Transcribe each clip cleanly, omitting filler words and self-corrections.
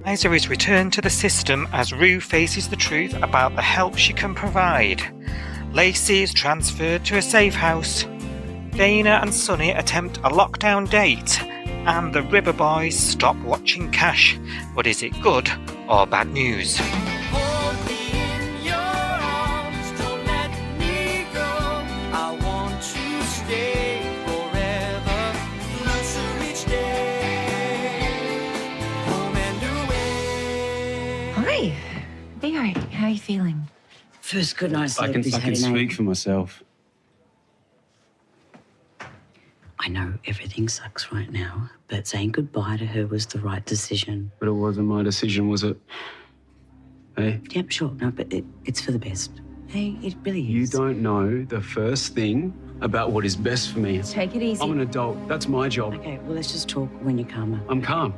Eliza is returned to the system as Rue faces the truth about the help she can provide. Lacy is transferred to a safe house. Dana and Sonny attempt a lockdown date. And the River Boys stop watching Cash. But is it good or bad news? Hi. Theo, how are you feeling? First good night sleep. I can speak for myself. I know everything sucks right now, but saying goodbye to her was the right decision. But it wasn't my decision, was it? Hey? Yep, sure. No, but it's for the best. Hey, it really is. You don't know the first thing about what is best for me. Take it easy. I'm an adult. That's my job. Okay, well, let's just talk when you're calmer. I'm calm.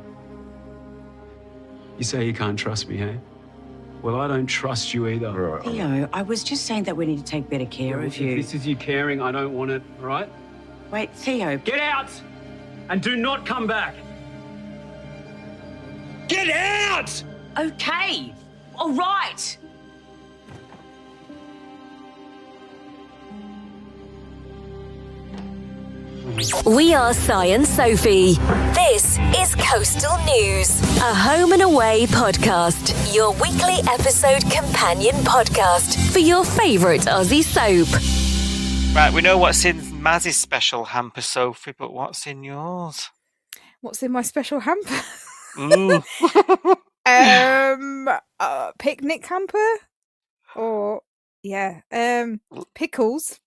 You say you can't trust me, hey? Well, I don't trust you either. Theo, I was just saying that we need to take better care of you. If this is you caring, I don't want it, all right? Wait, Theo. Get out! And do not come back! Get out! Okay. All right. We are Cy and Sophie. This is Coastal News, a home and away podcast, your weekly episode companion podcast for your favourite Aussie soap. Right, we know what's in Maz's special hamper, Sophie, but what's in yours? What's in my special hamper? Ooh. Picnic hamper? Or, yeah, pickles.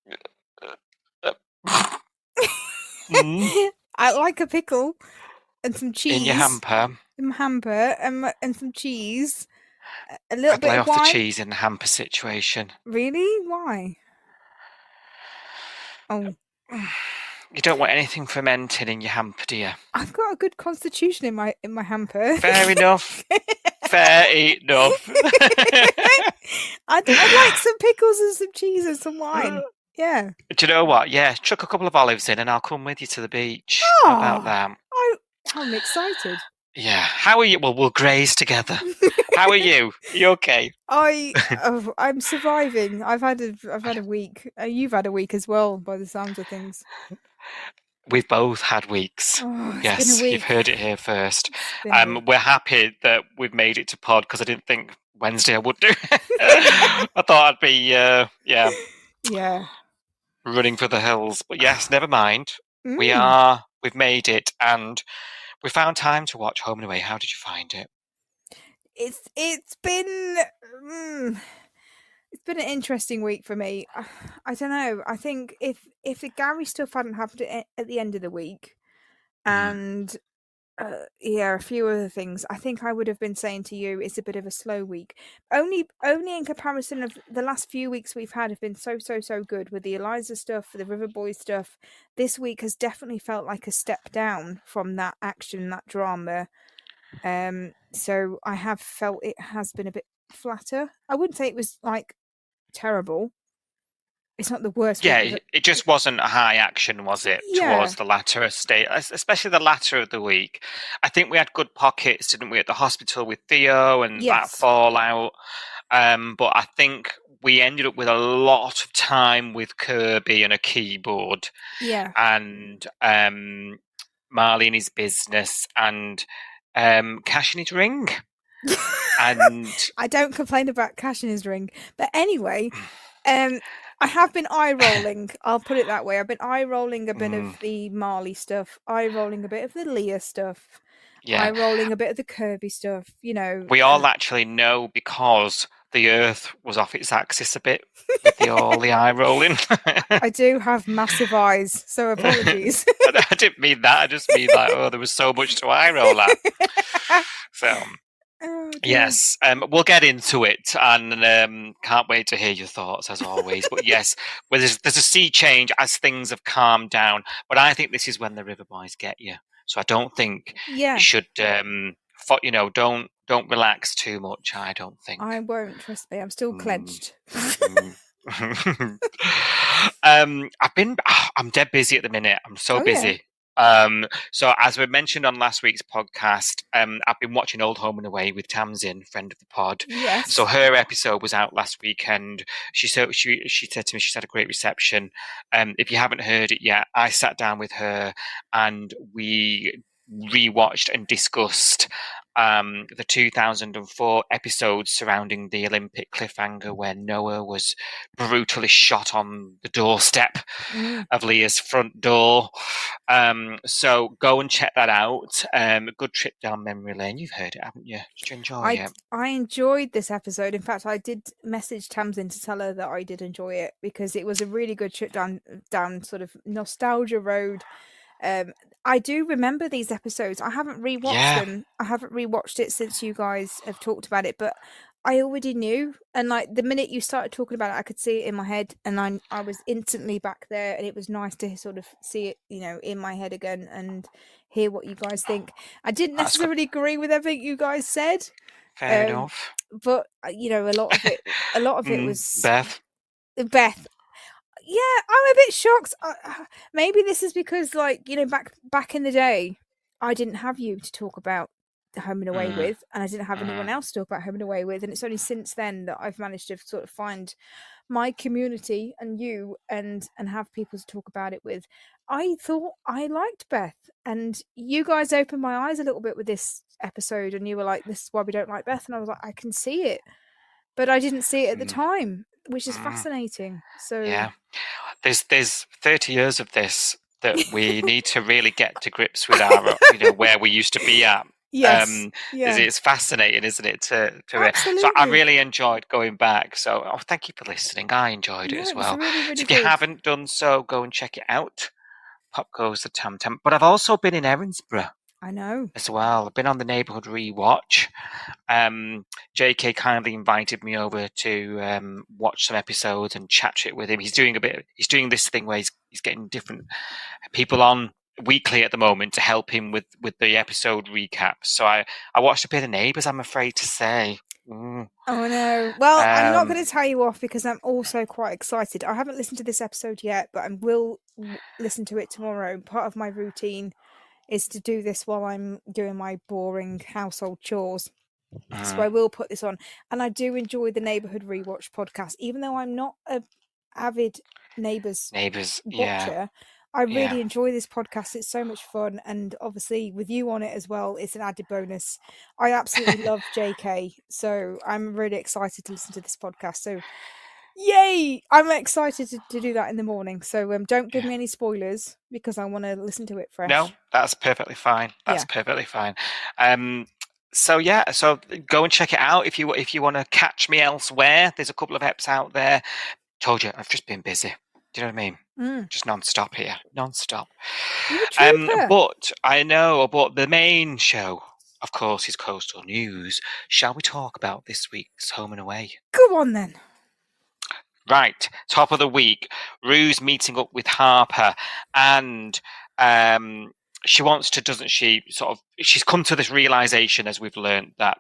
I like a pickle and some cheese. In your hamper? In my hamper and some cheese. A little I'd bit lay of off wine. the cheese in the hamper situation. Really? Why? Oh. You don't want anything fermenting in your hamper, do you? I've got a good constitution in my hamper. Fair enough. Fair enough. I'd like some pickles and some cheese and some wine. Yeah. Do you know what? Yeah, chuck a couple of olives in and I'll come with you to the beach. Oh, How about that? I'm excited. Yeah. How are you? Well, we'll graze together. How are you? Are you okay? I'm surviving. I've had a week. You've had a week as well, by the sounds of things. We've both had weeks. Oh, yes, you've heard it here first. We're happy that we've made it to pod because I didn't think Wednesday I would do. I thought I'd be running for the hills. But yes, never mind. We've made it, and we found time to watch Home and Away. How did you find it? It's been an interesting week for me. I don't know. I think if the Gary stuff hadn't happened at the end of the week, and a few other things, I think I would have been saying to you it's a bit of a slow week. Only in comparison of the last few weeks we've had have been so good with the Eliza stuff, the River Boy stuff. This week has definitely felt like a step down from that action, that drama. So I have felt it has been a bit flatter. I wouldn't say it was like terrible. It's not the worst. Yeah, it just wasn't a high action, was it? Yeah. Towards the latter state, especially the latter of the week. I think we had good pockets, didn't we, at the hospital with Theo and that fallout. But I think we ended up with a lot of time with Kirby and a keyboard. Yeah. And Marley and his business and Cash in his ring. And I don't complain about Cash in his ring. But anyway, I have been eye-rolling. I'll put it that way. I've been eye-rolling a bit of the Marley stuff, eye-rolling a bit of the Leah stuff, eye-rolling a bit of the Kirby stuff, you know. We all actually know because the Earth was off its axis a bit with all the eye-rolling. I do have massive eyes, so apologies. I didn't mean that. I just mean like, there was so much to eye-roll at. So... yes, we'll get into it, and can't wait to hear your thoughts as always. But yes, well, there's a sea change as things have calmed down. But I think this is when the River Boys get you. So I don't think you should, don't relax too much. I don't think. I won't. Trust me, I'm still clenched. I'm dead busy at the minute. I'm so busy. So as we mentioned on last week's podcast, I've been watching Old Home and Away with Tamsin, friend of the pod. Yes. So her episode was out last weekend. She said to me she's had a great reception. If you haven't heard it yet, I sat down with her and we rewatched and discussed the 2004 episodes surrounding the Olympic cliffhanger where Noah was brutally shot on the doorstep of Leah's front door. So go and check that out. A good trip down memory lane. You've heard it, haven't you? Did you enjoy it? I enjoyed this episode. In fact, I did message Tamsin to tell her that I did enjoy it because it was a really good trip down sort of nostalgia road. I do remember these episodes. I haven't rewatched them. I haven't rewatched it since you guys have talked about it, but I already knew. And like the minute you started talking about it, I could see it in my head, and I was instantly back there. And it was nice to sort of see it, in my head again and hear what you guys think. I didn't necessarily agree with everything you guys said. Fair enough. But a lot of it was Beth. Yeah, I'm a bit shocked. Maybe this is because, back in the day, I didn't have you to talk about Home and Away with, and I didn't have anyone else to talk about Home and Away with, and it's only since then that I've managed to sort of find my community and you and have people to talk about it with. I thought I liked Beth, and you guys opened my eyes a little bit with this episode, and you were like, "This is why we don't like Beth," and I was like, "I can see it," but I didn't see it at the time, which is fascinating. So yeah, there's 30 years of this that we need to really get to grips with our where we used to be at. Yes, it's fascinating, isn't it? To Absolutely. So I really enjoyed going back. So thank you for listening. I enjoyed it as well. Really, really so if you haven't done so, go and check it out. Pop goes the Tam Tam. But I've also been in Erinsborough. I know. As well. I've been on the neighbourhood rewatch. JK kindly invited me over to watch some episodes and chat it with him. He's doing this thing where he's getting different people on weekly at the moment to help him with the episode recaps. So I watched a bit of Neighbours, I'm afraid to say. Oh no. Well, I'm not going to tell you off because I'm also quite excited. I haven't listened to this episode yet, but I will listen to it tomorrow. Part of my routine is to do this while I'm doing my boring household chores. So I will put this on. And I do enjoy the Neighbourhood Rewatch podcast, even though I'm not a avid Neighbours watcher. Yeah. I really enjoy this podcast. It's so much fun. And obviously with you on it as well, it's an added bonus. I absolutely love JK. So I'm really excited to listen to this podcast. So yay! I'm excited to do that in the morning. So don't give me any spoilers because I want to listen to it fresh. No, that's perfectly fine. Perfectly fine. So go and check it out if you want to catch me elsewhere. There's a couple of eps out there. Told you, I've just been busy. Do you know what I mean? Just non-stop here. Non-stop. But I know, but the main show, of course, is Coastal News. Shall we talk about this week's Home and Away? Go on then. Right, top of the week, Rue's meeting up with Harper, and she wants to, doesn't she, she's come to this realization, as we've learned, that,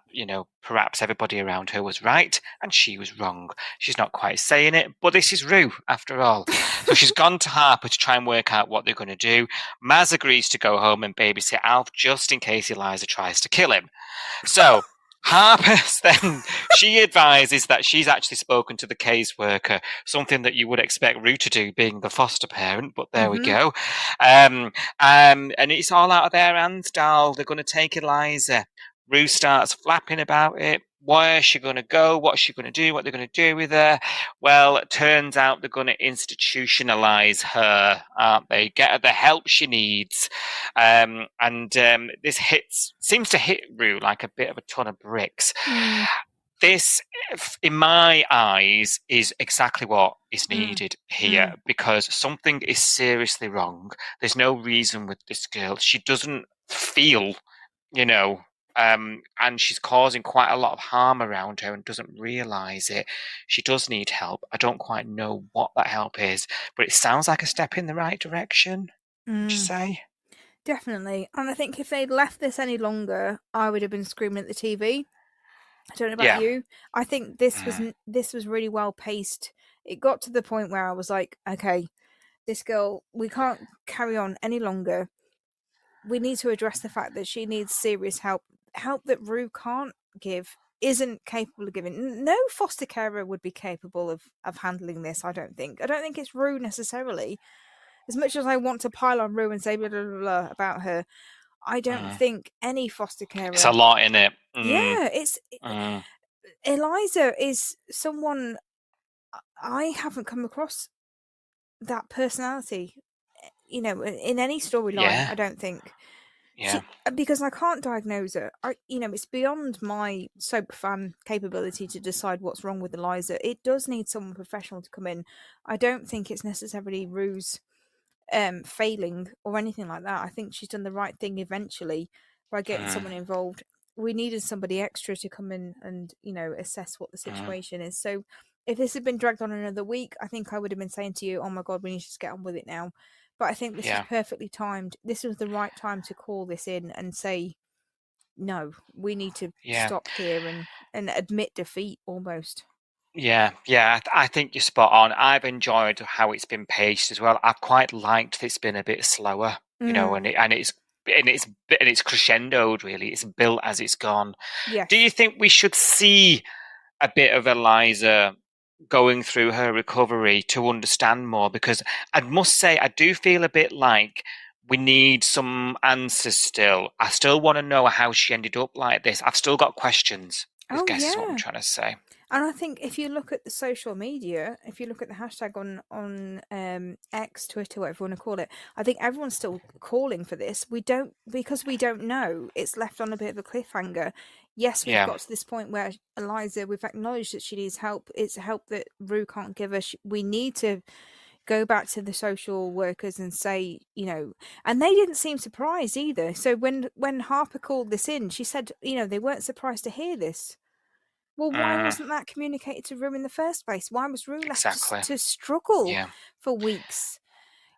perhaps everybody around her was right, and she was wrong. She's not quite saying it, but this is Rue, after all. So she's gone to Harper to try and work out what they're going to do. Maz agrees to go home and babysit Alf, just in case Eliza tries to kill him. So Harper then, she advises that she's actually spoken to the caseworker, something that you would expect Rue to do, being the foster parent, but there we go. And it's all out of their hands, doll. They're going to take Eliza. Rue starts flapping about it. Where is she going to go? What's she going to do? What they're going to do with her? Well, it turns out they're going to institutionalize her, aren't they? Get her the help she needs. This seems to hit Rue like a bit of a ton of bricks. This, in my eyes, is exactly what is needed here, because something is seriously wrong. There's no reason with this girl. She doesn't feel, and she's causing quite a lot of harm around her and doesn't realise it. She does need help. I don't quite know what that help is, but it sounds like a step in the right direction, would you say? Definitely. And I think if they'd left this any longer, I would have been screaming at the TV. I don't know about you. I think this was really well paced. It got to the point where I was like, okay, this girl, we can't carry on any longer. we need to address the fact that she needs serious help that Rue can't give, isn't capable of giving. No foster carer would be capable of handling this. I don't think it's Rue necessarily. As much as I want to pile on Rue and say blah blah blah, blah about her, I don't think any foster carer. It's a lot in it. Yeah, Eliza is someone I haven't come across that personality, in any storyline. Yeah. I don't think. Yeah. Because I can't diagnose her. It's beyond my soap fan capability to decide what's wrong with Eliza. It does need someone professional to come in. I don't think it's necessarily Rue's failing or anything like that. I think she's done the right thing eventually by getting someone involved. We needed somebody extra to come in and assess what the situation is. So if this had been dragged on another week, I think I would have been saying to you, oh my god, we need to just get on with it now. But I think this is perfectly timed. This was the right time to call this in and say, no, we need to stop here and admit defeat almost. Yeah, I think you're spot on. I've enjoyed how it's been paced as well. I've quite liked that it's been a bit slower, and it's crescendoed really. It's built as it's gone. Yeah. Do you think we should see a bit of Eliza going through her recovery to understand more? Because I must say, I do feel a bit like we need some answers still. I still want to know how she ended up like this. I've still got questions. I guess is what I'm trying to say. And I think if you look at the social media, if you look at the hashtag on X, Twitter, whatever you want to call it, I think everyone's still calling for this. Because we don't know. It's left on a bit of a cliffhanger. Yes, we've got to this point where Eliza, we've acknowledged that she needs help. It's help that Rue can't give us. We need to go back to the social workers and say, and they didn't seem surprised either. So when Harper called this in, she said, they weren't surprised to hear this. Well, why wasn't that communicated to Rue in the first place? Why was Rue left to struggle for weeks?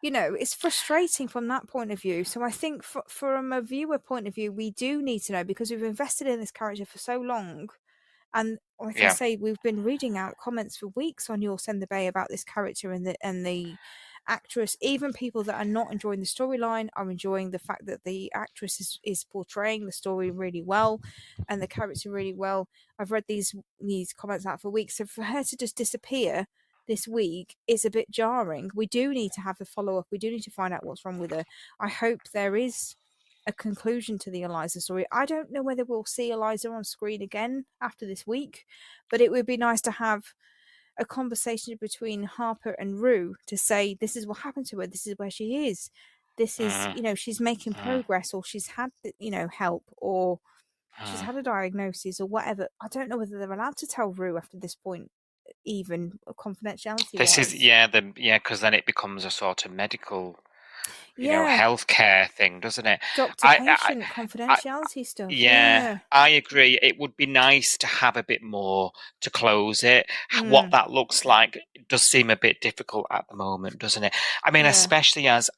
It's frustrating from that point of view. So I think from a viewer point of view, we do need to know, because we've invested in this character for so long. And like I say, we've been reading out comments for weeks on Your Send the Bay about this character and the actress. Even people that are not enjoying the storyline are enjoying the fact that the actress is portraying the story really well and the character really well. I've read these comments out for weeks. So for her to just disappear this week is a bit jarring. We do need to have the follow-up. We do need to find out what's wrong with her. I hope there is a conclusion to the Eliza story. I don't know whether we'll see Eliza on screen again after this week, but it would be nice to have a conversation between Harper and Rue to say, this is what happened to her, this is where she is, this is, she's making progress, or she's had, help, or she's had a diagnosis or whatever. I don't know whether they're allowed to tell Rue after this point, even confidentiality. This is because then it becomes a sort of medical healthcare thing, doesn't it? Doctor-patient confidentiality stuff. Yeah, I agree. It would be nice to have a bit more to close it. What that looks like does seem a bit difficult at the moment, doesn't it? I mean, especially as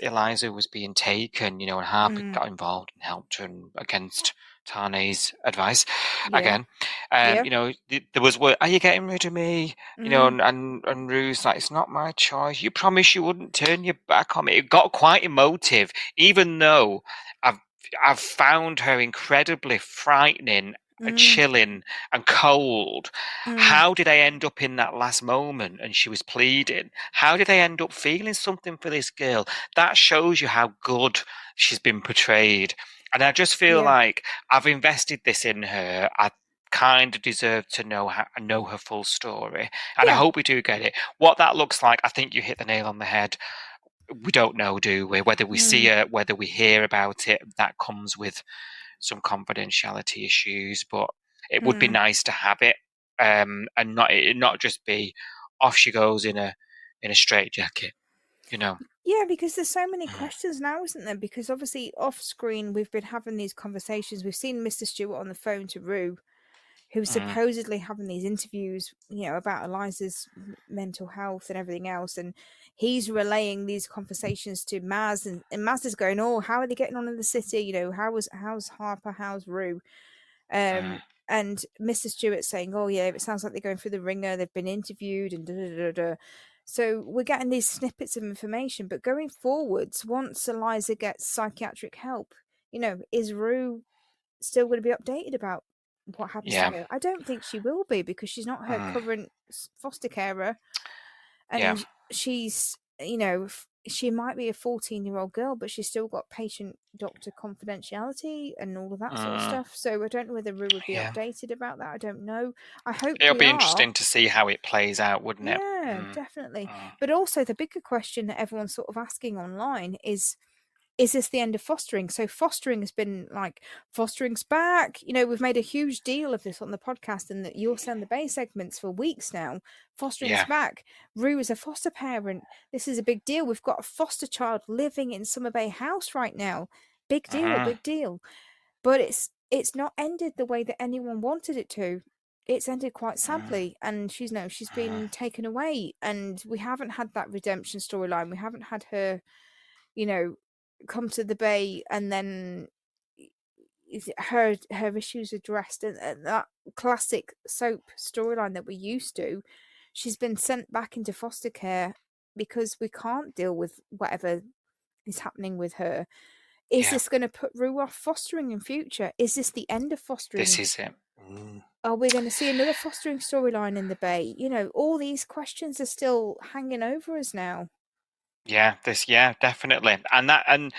Eliza was being taken, and Harper got involved and helped her against Tane's advice again. There was word, are you getting rid of me? And Rue's like, it's not my choice. You promised you wouldn't turn your back on me. It got quite emotive, even though I've found her incredibly frightening and chilling and cold. How did I end up in that last moment? And she was pleading. How did I end up feeling something for this girl? That shows you how good she's been portrayed. And I just feel like I've invested this in her. I kind of deserve to know her full story. And I hope we do get it. What that looks like, I think you hit the nail on the head. We don't know, do we? Whether we see it, whether we hear about it, that comes with some confidentiality issues. But it would be nice to have it, and not just be off she goes in a straitjacket, Yeah, because there's so many questions now, isn't there? Because obviously off screen we've been having these conversations. We've seen Mr. Stewart on the phone to Rue, who's supposedly having these interviews, about Eliza's mental health and everything else, and he's relaying these conversations to Maz, and Maz is going, "Oh, how are they getting on in the city? How's Harper? How's Rue?" And Mr. Stewart saying, "Oh yeah, it sounds like they're going through the ringer. They've been interviewed and da da da da." So we're getting these snippets of information, but going forwards, once Eliza gets psychiatric help, is Rue still going to be updated about what happens to her? I don't think she will be, because she's not her current foster carer, and she's, she might be a 14-year-old girl, but she's still got patient-doctor confidentiality and all of that sort of stuff. So I don't know whether Rue would be updated about that. I don't know. I hope it'll we be are. interesting to see how it plays out, wouldn't it? Yeah, definitely. But also the bigger question that everyone's sort of asking online is this the end of fostering? So fostering has been like, fostering's back. We've made a huge deal of this on the podcast, and that you'll send the Bay segments for weeks now. Fostering's back. Rue is a foster parent. This is a big deal. We've got a foster child living in Summer Bay House right now. Big deal, big deal. But it's not ended the way that anyone wanted it to. It's ended quite sadly, and she's been taken away, and we haven't had that redemption storyline. We haven't had her, come to the Bay and then her issues addressed, and that classic soap storyline that we used to. She's been sent back into foster care because we can't deal with whatever is happening with her. Is this going to put Rue off fostering in future? Is this the end of fostering? This is it. Are we going to see another fostering storyline in the Bay? All these questions are still hanging over us now. Yeah, definitely, and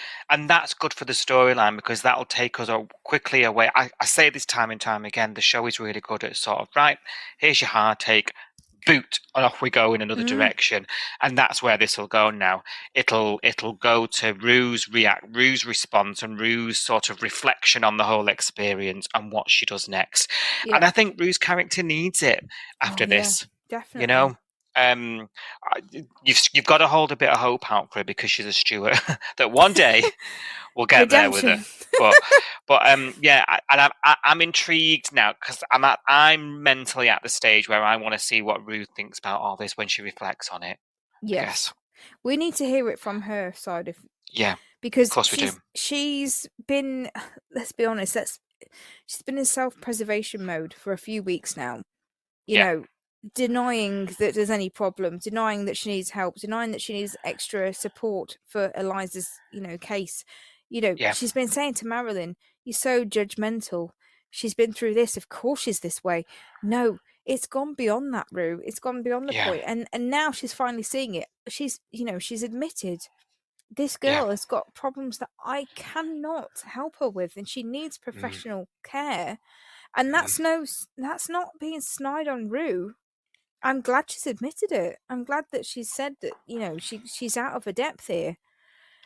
that's good for the storyline, because that'll take us quickly away. I say this time and time again, the show is really good at sort of, right, here's your hard take, boot, and off we go in another direction, and that's where this will go now. It'll go to Rue's response and Rue's sort of reflection on the whole experience and what she does next. And I think Rue's character needs it after this. Definitely. You've got to hold a bit of hope out for her, because she's a steward, that one day we'll get there with her. But I'm intrigued now, because I'm mentally at the stage where I want to see what Ruth thinks about all this when she reflects on it. Yes, we need to hear it from her side of because course we do. She's been, let's be honest, she's been in self-preservation mode for a few weeks now. Denying that there's any problem, denying that she needs help, denying that she needs extra support for Eliza's, case. She's been saying to Marilyn, "You're so judgmental. She's been through this. Of course she's this way." No, it's gone beyond that, Rue. It's gone beyond the point. And now she's finally seeing it. She's admitted this girl has got problems that I cannot help her with, and she needs professional care. And that's not being snide on Rue. I'm glad she's admitted it. I'm glad that she's said that, she's out of her depth here.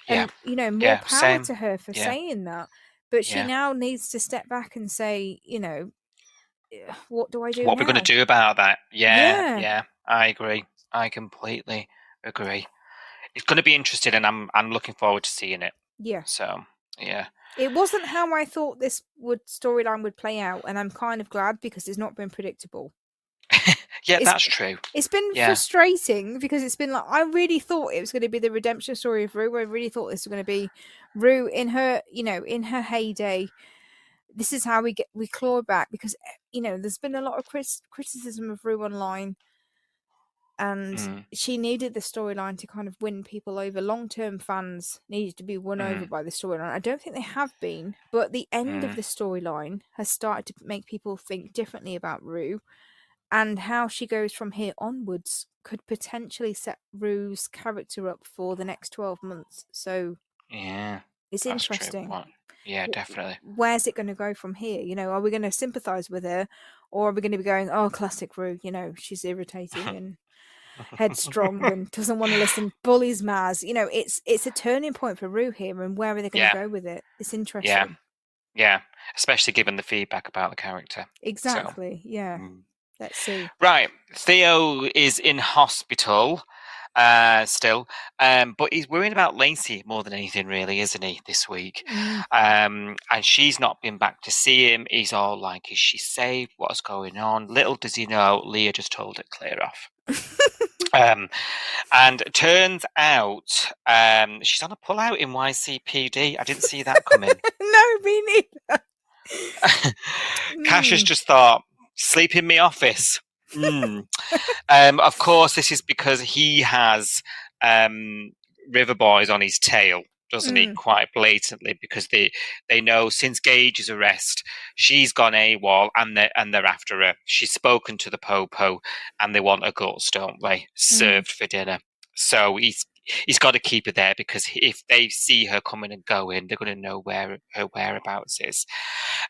And, more power to her for saying that. But she now needs to step back and say, what do I do What now? we're going to do about that. Yeah, I agree. I completely agree. It's going to be interesting, and I'm looking forward to seeing it. Yeah. So, yeah. It wasn't how I thought this storyline would play out, and I'm kind of glad, because it's not been predictable. That's true. It's been frustrating, because it's been like, I really thought it was going to be the redemption story of Rue. I really thought this was going to be Rue in her, in her heyday. This is how we claw back, because there's been a lot of criticism of Rue online, and she needed the storyline to kind of win people over. Long-term fans needed to be won over by the storyline. I don't think they have been, but the end of the storyline has started to make people think differently about Rue. And how she goes from here onwards could potentially set Rue's character up for the next 12 months. So it's interesting. Yeah, definitely. Where's it going to go from here? Are we going to sympathise with her, or are we going to be going, oh, classic Rue, she's irritating and headstrong and doesn't want to listen, bullies Maz. It's a turning point for Rue here, and where are they going to go with it? It's interesting. Yeah, especially given the feedback about the character. Exactly, Let's see. Right, Theo is in hospital still, but he's worrying about Lacy more than anything, really, isn't he, this week? And she's not been back to see him. He's all like, is she safe? What's going on? Little does he know, Leah just told her clear off. And it turns out she's on a pull-out in YCPD. I didn't see that coming. No, me neither. Cash has just thought, sleep in my office. Of course, this is because he has River Boys on his tail, doesn't he? Quite blatantly, because they know since Gage's arrest, she's gone AWOL, and they're after her. She's spoken to the Popo, and they want her guts, don't they? Served for dinner. So he's got to keep her there, because if they see her coming and going, they're going to know where her whereabouts is.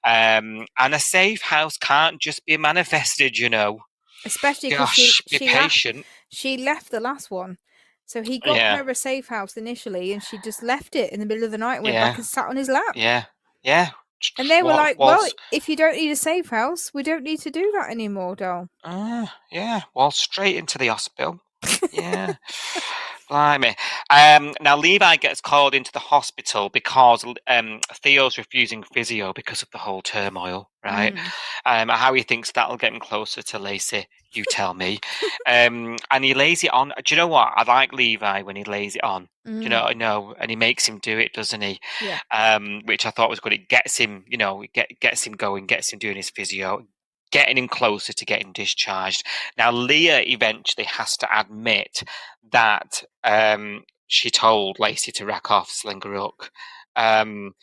And a safe house can't just be manifested, you know. Especially because she left the last one. So he got her a safe house initially, and she just left it in the middle of the night and went back and sat on his lap. Yeah. And they were like, well, if you don't need a safe house, we don't need to do that anymore, doll. Well, straight into the hospital. Yeah. Blimey. Now, Levi gets called into the hospital because Theo's refusing physio because of the whole turmoil, right? How he thinks that'll get him closer to Lacy, you tell me. And he lays it on. Do you know what? I like Levi when he lays it on. Do you know? I know, and he makes him do it, doesn't he? Yeah. Which I thought was good. It gets him, gets him going, gets him doing his physio, getting him closer to getting discharged. Now, Leah eventually has to admit that she told Lacy to rack off, sling her hook. And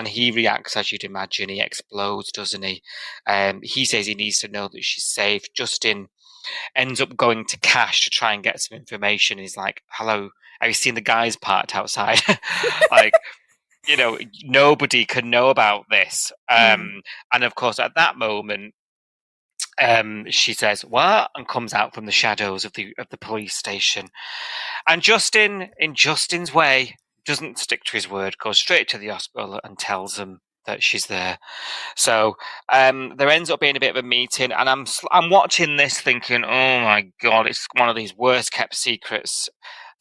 he reacts, as you'd imagine. He explodes, doesn't he? He says he needs to know that she's safe. Justin ends up going to Cash to try and get some information. He's like, hello, have you seen the guys parked outside? Like, nobody can know about this. And of course, at that moment, she says, what? And comes out from the shadows of the police station. And Justin, in Justin's way, doesn't stick to his word, goes straight to the hospital and tells them that she's there. So there ends up being a bit of a meeting, and I'm watching this thinking, oh my God, it's one of these worst kept secrets.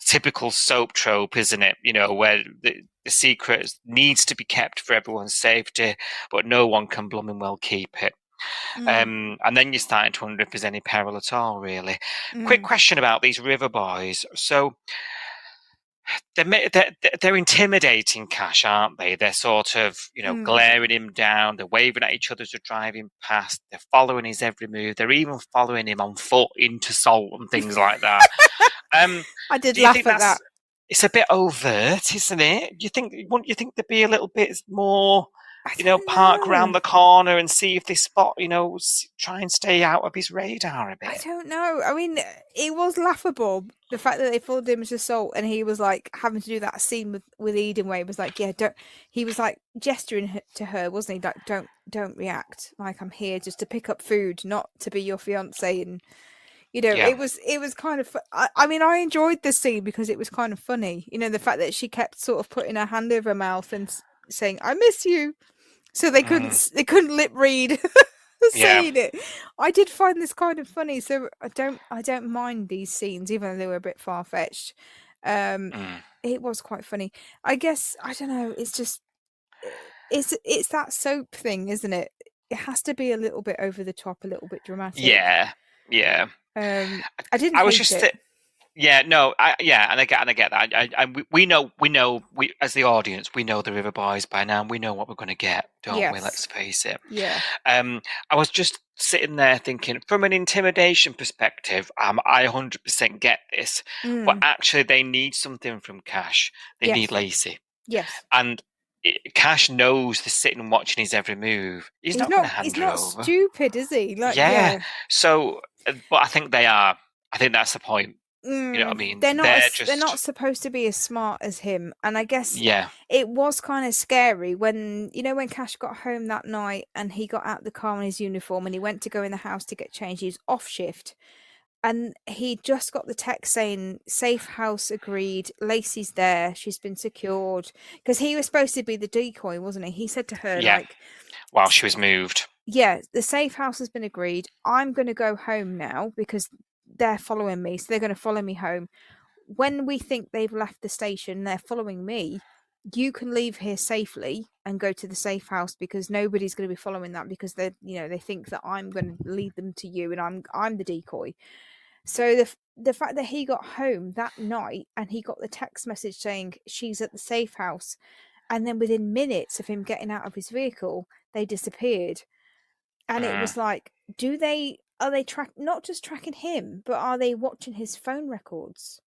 Typical soap trope, isn't it? Where the secret needs to be kept for everyone's safety, but no one can blooming well keep it. And then you're starting to wonder if there's any peril at all, really. Quick question about these River Boys. So they're intimidating Cash, aren't they? They're sort of, glaring him down. They're waving at each other as they're driving past. They're following his every move. They're even following him on foot into Salt and things like that. I did laugh at that. It's a bit overt, isn't it? Wouldn't you think there'd be a little bit more, park around the corner and see if they spot, try and stay out of his radar a bit? I don't know. I mean, it was laughable, the fact that they followed him as Assault, and he was like having to do that scene with Eden, where he was like, he was like gesturing to her, wasn't he? Like, don't react. Like, I'm here just to pick up food, not to be your fiance. And it was kind of. I mean, I enjoyed the scene because it was kind of funny. The fact that she kept sort of putting her hand over her mouth and saying, "I miss you," so they couldn't lip read saying it. I did find this kind of funny, so I don't mind these scenes, even though they were a bit far fetched. It was quite funny. I guess, I don't know. It's just it's that soap thing, isn't it? It has to be a little bit over the top, a little bit dramatic. Yeah. I didn't. I was just. And I get that. We know, as the audience, we know the River Boys by now, and we know what we're going to get, don't we? Let's face it. Yeah. I was just sitting there thinking, from an intimidation perspective, I 100% get this, but actually, they need something from Cash. They need Lacy. Yes. And Cash knows they're sitting and watching his every move. He's not going to hand her over. He's not stupid, is he? So, but I think they are. I think that's the point. You know what I mean? They're not supposed to be as smart as him, and I guess it was kind of scary when Cash got home that night and he got out the car in his uniform and he went to go in the house to get changed. He was off shift, and he just got the text saying safe house agreed, Lacy's there, she's been secured, because he was supposed to be the decoy, wasn't he? He said to her while she was moved, the safe house has been agreed, I'm going to go home now because they're following me, so they're going to follow me home. When we think they've left the station, they're following me, you can leave here safely and go to the safe house, because nobody's going to be following that, because they think that I'm going to lead them to you and I'm the decoy. So the fact that he got home that night and he got the text message saying she's at the safe house, and then within minutes of him getting out of his vehicle, they disappeared. And it was like, do they are they not just tracking him, but are they watching his phone records?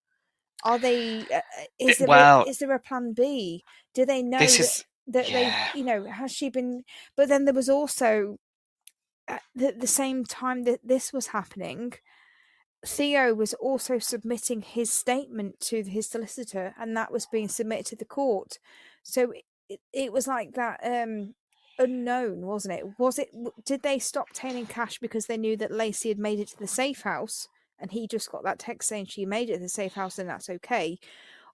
Are they? Is there a plan B? Do they know that they? Has she been? But then there was also at the same time that this was happening, Theo was also submitting his statement to his solicitor, and that was being submitted to the court. So it was like that unknown, wasn't it? Did they stop tailing Cash because they knew that Lacy had made it to the safe house, and he just got that text saying she made it to the safe house and that's okay?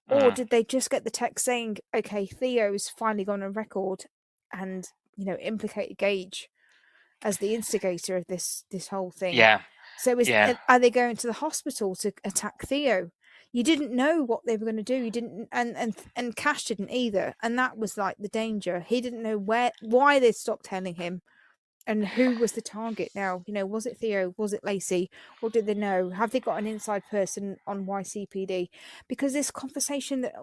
Or did they just get the text saying, okay, Theo's finally gone on record and, implicated Gage as the instigator of this whole thing? Yeah. So are they going to the hospital to attack Theo? You didn't know what they were going to do. You didn't, and Cash didn't either. And that was like the danger. He didn't know why they stopped telling him, and who was the target. Now, was it Theo? Was it Lacy? Or did they know? Have they got an inside person on YCPD? Because this conversation that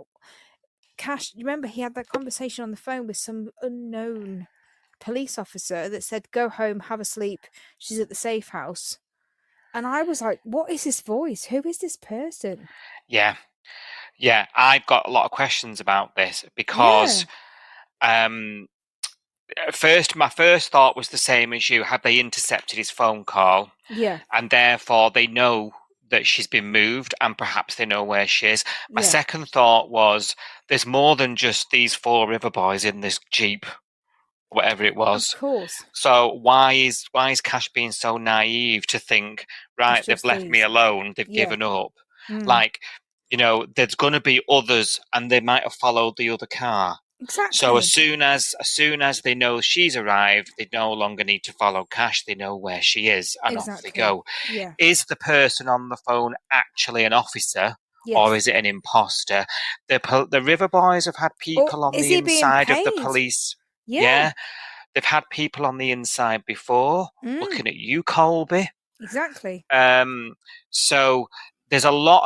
Cash, remember, he had that conversation on the phone with some unknown police officer that said, "Go home, have a sleep. She's at the safe house." And I was like, what is this voice? Who is this person? Yeah. I've got a lot of questions about this because my first thought was the same as you. Have they intercepted his phone call? Yeah. And therefore they know that she's been moved and perhaps they know where she is. My second thought was there's more than just these 4 river boys in this Jeep, whatever it was. Of course. So why is Cash being so naive to think, right, they've left me alone, they've given up? Like, there's going to be others and they might have followed the other car. Exactly. So as soon as they know she's arrived, they no longer need to follow Cash. They know where she is, and off they go. Yeah. Is the person on the phone actually an officer, or is it an imposter? The River Boys have had people on the inside of the police. Yeah. They've had people on the inside before. Looking at you, Colby. Exactly. So there's a lot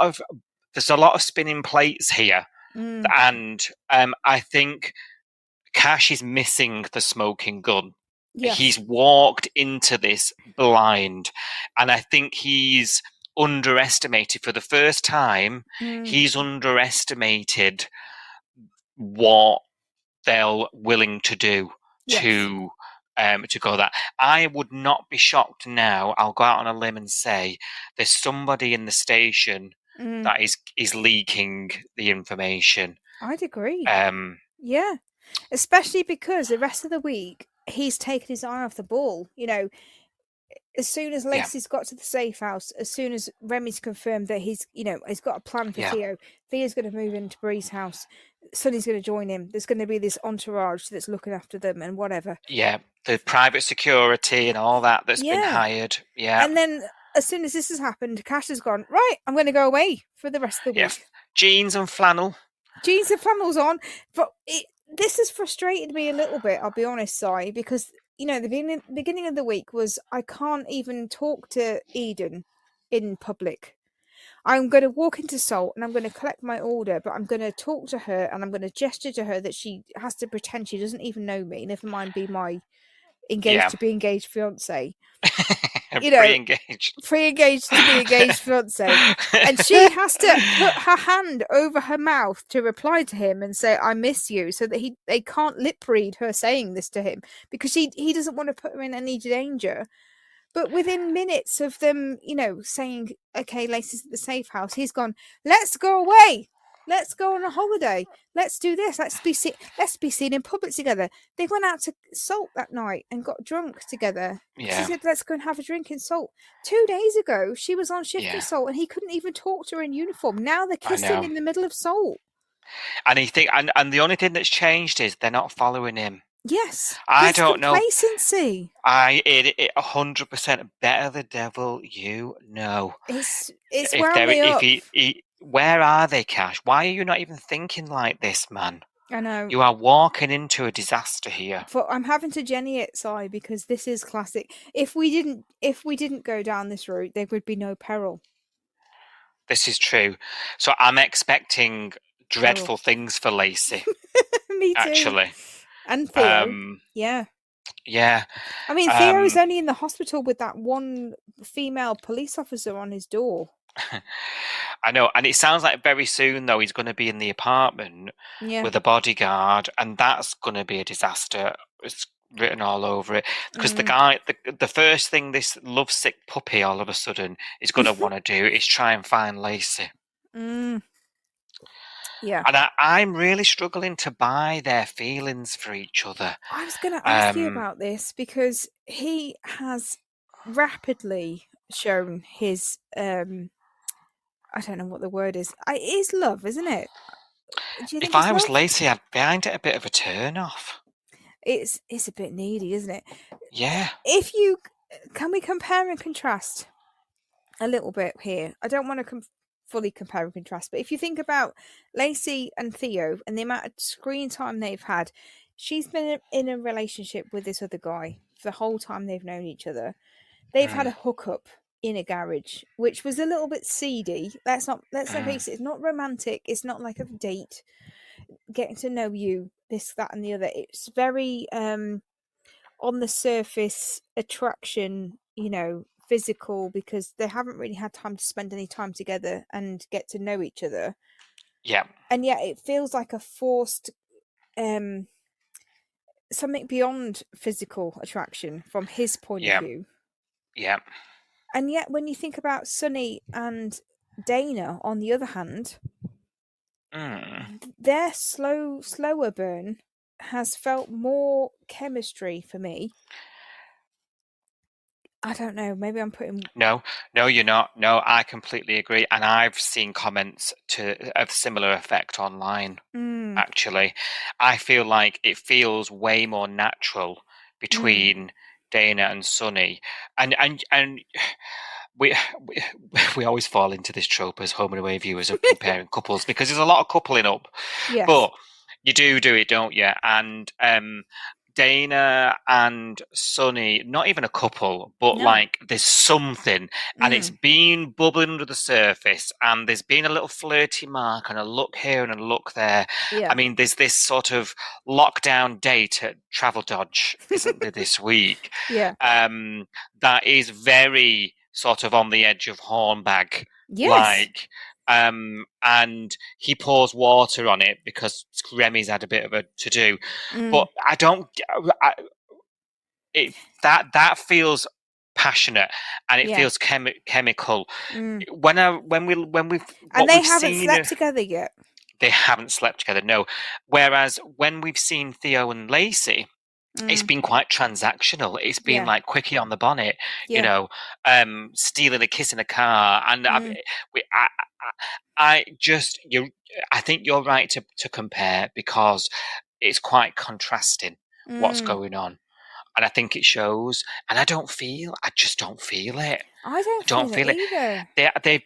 of spinning plates here. And I think Cash is missing the smoking gun. Yes. He's walked into this blind, and I think he's underestimated for the first time. He's underestimated what they're willing to do to go that. I would not be shocked now. I'll go out on a limb and say there's somebody in the station that is leaking the information. I'd agree. Yeah, especially because the rest of the week he's taken his eye off the ball. As soon as Lacy's got to the safe house, as soon as Remy's confirmed that he's got a plan for Theo, Theo's going to move into Bree's house. Sonny's going to join him. There's going to be this entourage that's looking after them and whatever. Yeah, the private security and all that's been hired. Yeah, and then as soon as this has happened, Cash has gone, right, I'm going to go away for the rest of the week. Jeans and flannel. Jeans and flannel's on. But this has frustrated me a little bit, I'll be honest, Si, because, the beginning of the week was I can't even talk to Eden in public. I'm going to walk into Salt and I'm going to collect my order, but I'm going to talk to her and I'm going to gesture to her that she has to pretend she doesn't even know me, never mind be my engaged to be engaged fiance. Pre-engaged to be engaged fiance, and she has to put her hand over her mouth to reply to him and say I miss you, so that they can't lip read her saying this to him because he doesn't want to put her in any danger. But within minutes of them, saying okay, Lacy's at the safe house, he's gone, let's go away. Let's go on a holiday. Let's do this. Let's be seen in public together. They went out to Salt that night and got drunk together. Yeah. She said, let's go and have a drink in Salt. 2 days ago, she was on shift in Salt and he couldn't even talk to her in uniform. Now they're kissing in the middle of Salt. And and the only thing that's changed is they're not following him. Yes. I don't know. Complacency. It 100% better the devil you know. It's wound me up. Where are they, Cash? Why are you not even thinking like this, man? I know. You are walking into a disaster here. But I'm having to Jenny it, Si, because this is classic. If we didn't go down this route, there would be no peril. This is true. So I'm expecting dreadful things for Lacy. Me too. Actually. And Theo. Yeah. Yeah. I mean, Theo's only in the hospital with that one female police officer on his door. I know, and it sounds like very soon though he's going to be in the apartment with a bodyguard, and that's going to be a disaster. It's written all over it because the guy, the first thing this lovesick puppy all of a sudden is going to want to do is try and find Lacy. Yeah, and I'm really struggling to buy their feelings for each other. I was going to ask you about this because he has rapidly shown his I don't know what the word is. It is love, isn't it? Do you think if I was love? Lacy, I'd find it a bit of a turn off. It's a bit needy, isn't it? Yeah. Can we compare and contrast a little bit here? I don't want to fully compare and contrast, but if you think about Lacy and Theo and the amount of screen time they've had, she's been in a relationship with this other guy for the whole time they've known each other. They've had a hookup in a garage, which was a little bit seedy. Let's not face it. It's not romantic. It's not like a date. Getting to know you, this, that, and the other. It's very on the surface attraction, physical, because they haven't really had time to spend any time together and get to know each other. Yeah. And yet it feels like a forced something beyond physical attraction from his point of view. Yeah. And yet when you think about Sonny and Dana, on the other hand, their slower burn has felt more chemistry for me. I don't know. Maybe I'm putting... No, you're not. No, I completely agree. And I've seen comments of similar effect online, actually. I feel like it feels way more natural between Dana and Sonny. And we always fall into this trope as home and away viewers of comparing couples because there's a lot of coupling up. Yes. But you do it, don't you? And Dana and Sonny, not even a couple, but like there's something, and it's been bubbling under the surface, and there's been a little flirty mark and a look here and a look there. Yeah. I mean, there's this sort of lockdown date at Travel Dodge, isn't there, this week? Yeah. That is very sort of on the edge of Hornbag, like. And he pours water on it because Remy's had a bit of a to do, but I don't. That feels passionate and it feels chemical. When we've and they haven't slept together yet. They haven't slept together, no. Whereas when we've seen Theo and Lacy, it's been quite transactional. It's been like quickie on the bonnet, stealing a kiss in a car, and I think you're right to compare because it's quite contrasting what's going on, and I think it shows. And I just don't feel it. I don't feel it either.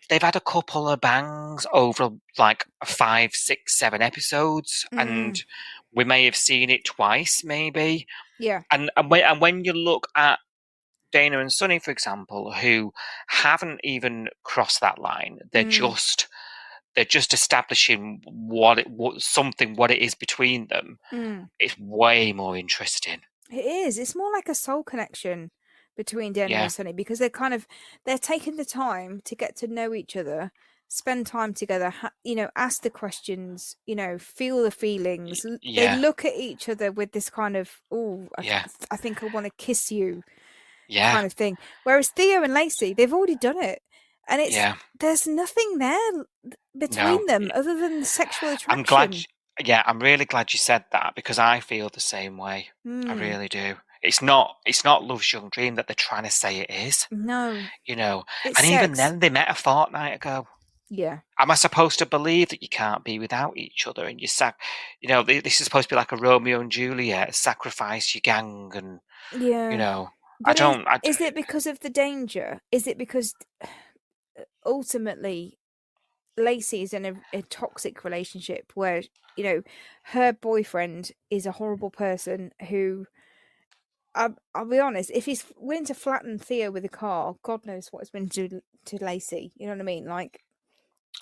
They've had a couple of bangs over like 5, 6, 7 episodes, and we may have seen it twice, maybe. Yeah. And when you look at Dana and Sonny, for example, who haven't even crossed that line, they're just establishing what it is between them. It's way more interesting. It is. It's more like a soul connection between Dana and Sonny, because they're taking the time to get to know each other, spend time together, ask the questions, feel the feelings. They look at each other with this kind of, I think I want to kiss you kind of thing. Whereas Theo and Lacy, they've already done it. And there's nothing there between them other than sexual attraction. I'm really glad you said that, because I feel the same way. I really do. It's not Love's Young Dream that they're trying to say it is. No. And even then they met a fortnight ago. Yeah. Am I supposed to believe that you can't be without each other and this is supposed to be like a Romeo and Juliet, sacrifice your gang and But is it because of the danger? Is it because ultimately Lacy is in a toxic relationship where her boyfriend is a horrible person who, I'll be honest, if he's willing to flatten Theo with a car, God knows what it's been to Lacy. You know what I mean? Like,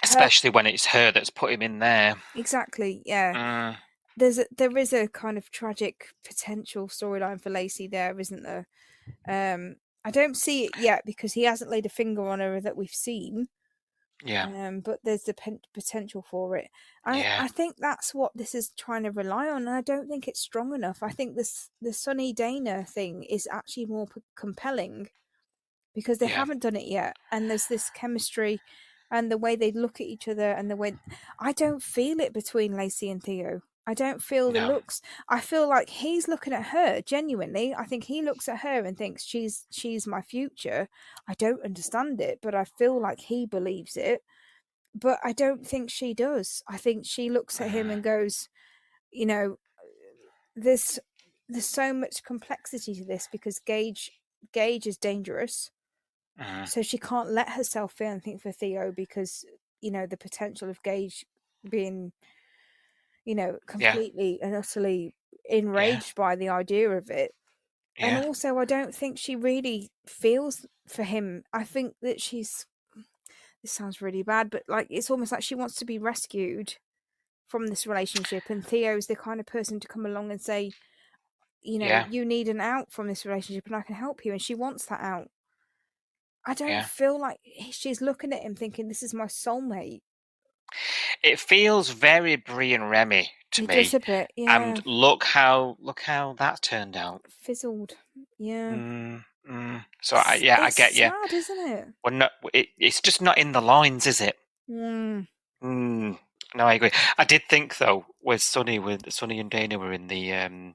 especially when it's her that's put him in there. Exactly. Yeah. there is a kind of tragic potential storyline for Lacy there, isn't there? I don't see it yet because he hasn't laid a finger on her that we've seen. Yeah. But there's the potential for it. I think that's what this is trying to rely on, and I don't think it's strong enough. I think the Sonny Dana thing is actually more compelling because they haven't done it yet, and there's this chemistry and the way they look at each other and the way I don't feel it between Lacy and Theo. I don't feel the looks. I feel like he's looking at her genuinely. I think he looks at her and thinks she's my future. I don't understand it, but I feel like he believes it. But I don't think she does. I think she looks at him and goes, you know, there's so much complexity to this because Gage is dangerous. So she can't let herself feel anything for Theo because, the potential of Gage being, completely and utterly enraged by the idea of it. And also, I don't think she really feels for him. I think that this sounds really bad, but like it's almost like she wants to be rescued from this relationship. And Theo's the kind of person to come along and say, you need an out from this relationship and I can help you. And she wants that out. I don't feel like she's looking at him thinking, this is my soulmate. It feels very Brie and Remy to me. Just a bit, yeah. And look how that turned out. Fizzled, yeah. So I get you. It's sad, isn't it? Well, it's just not in the lines, is it? No, I agree. I did think though, with Sonny and Dana were in the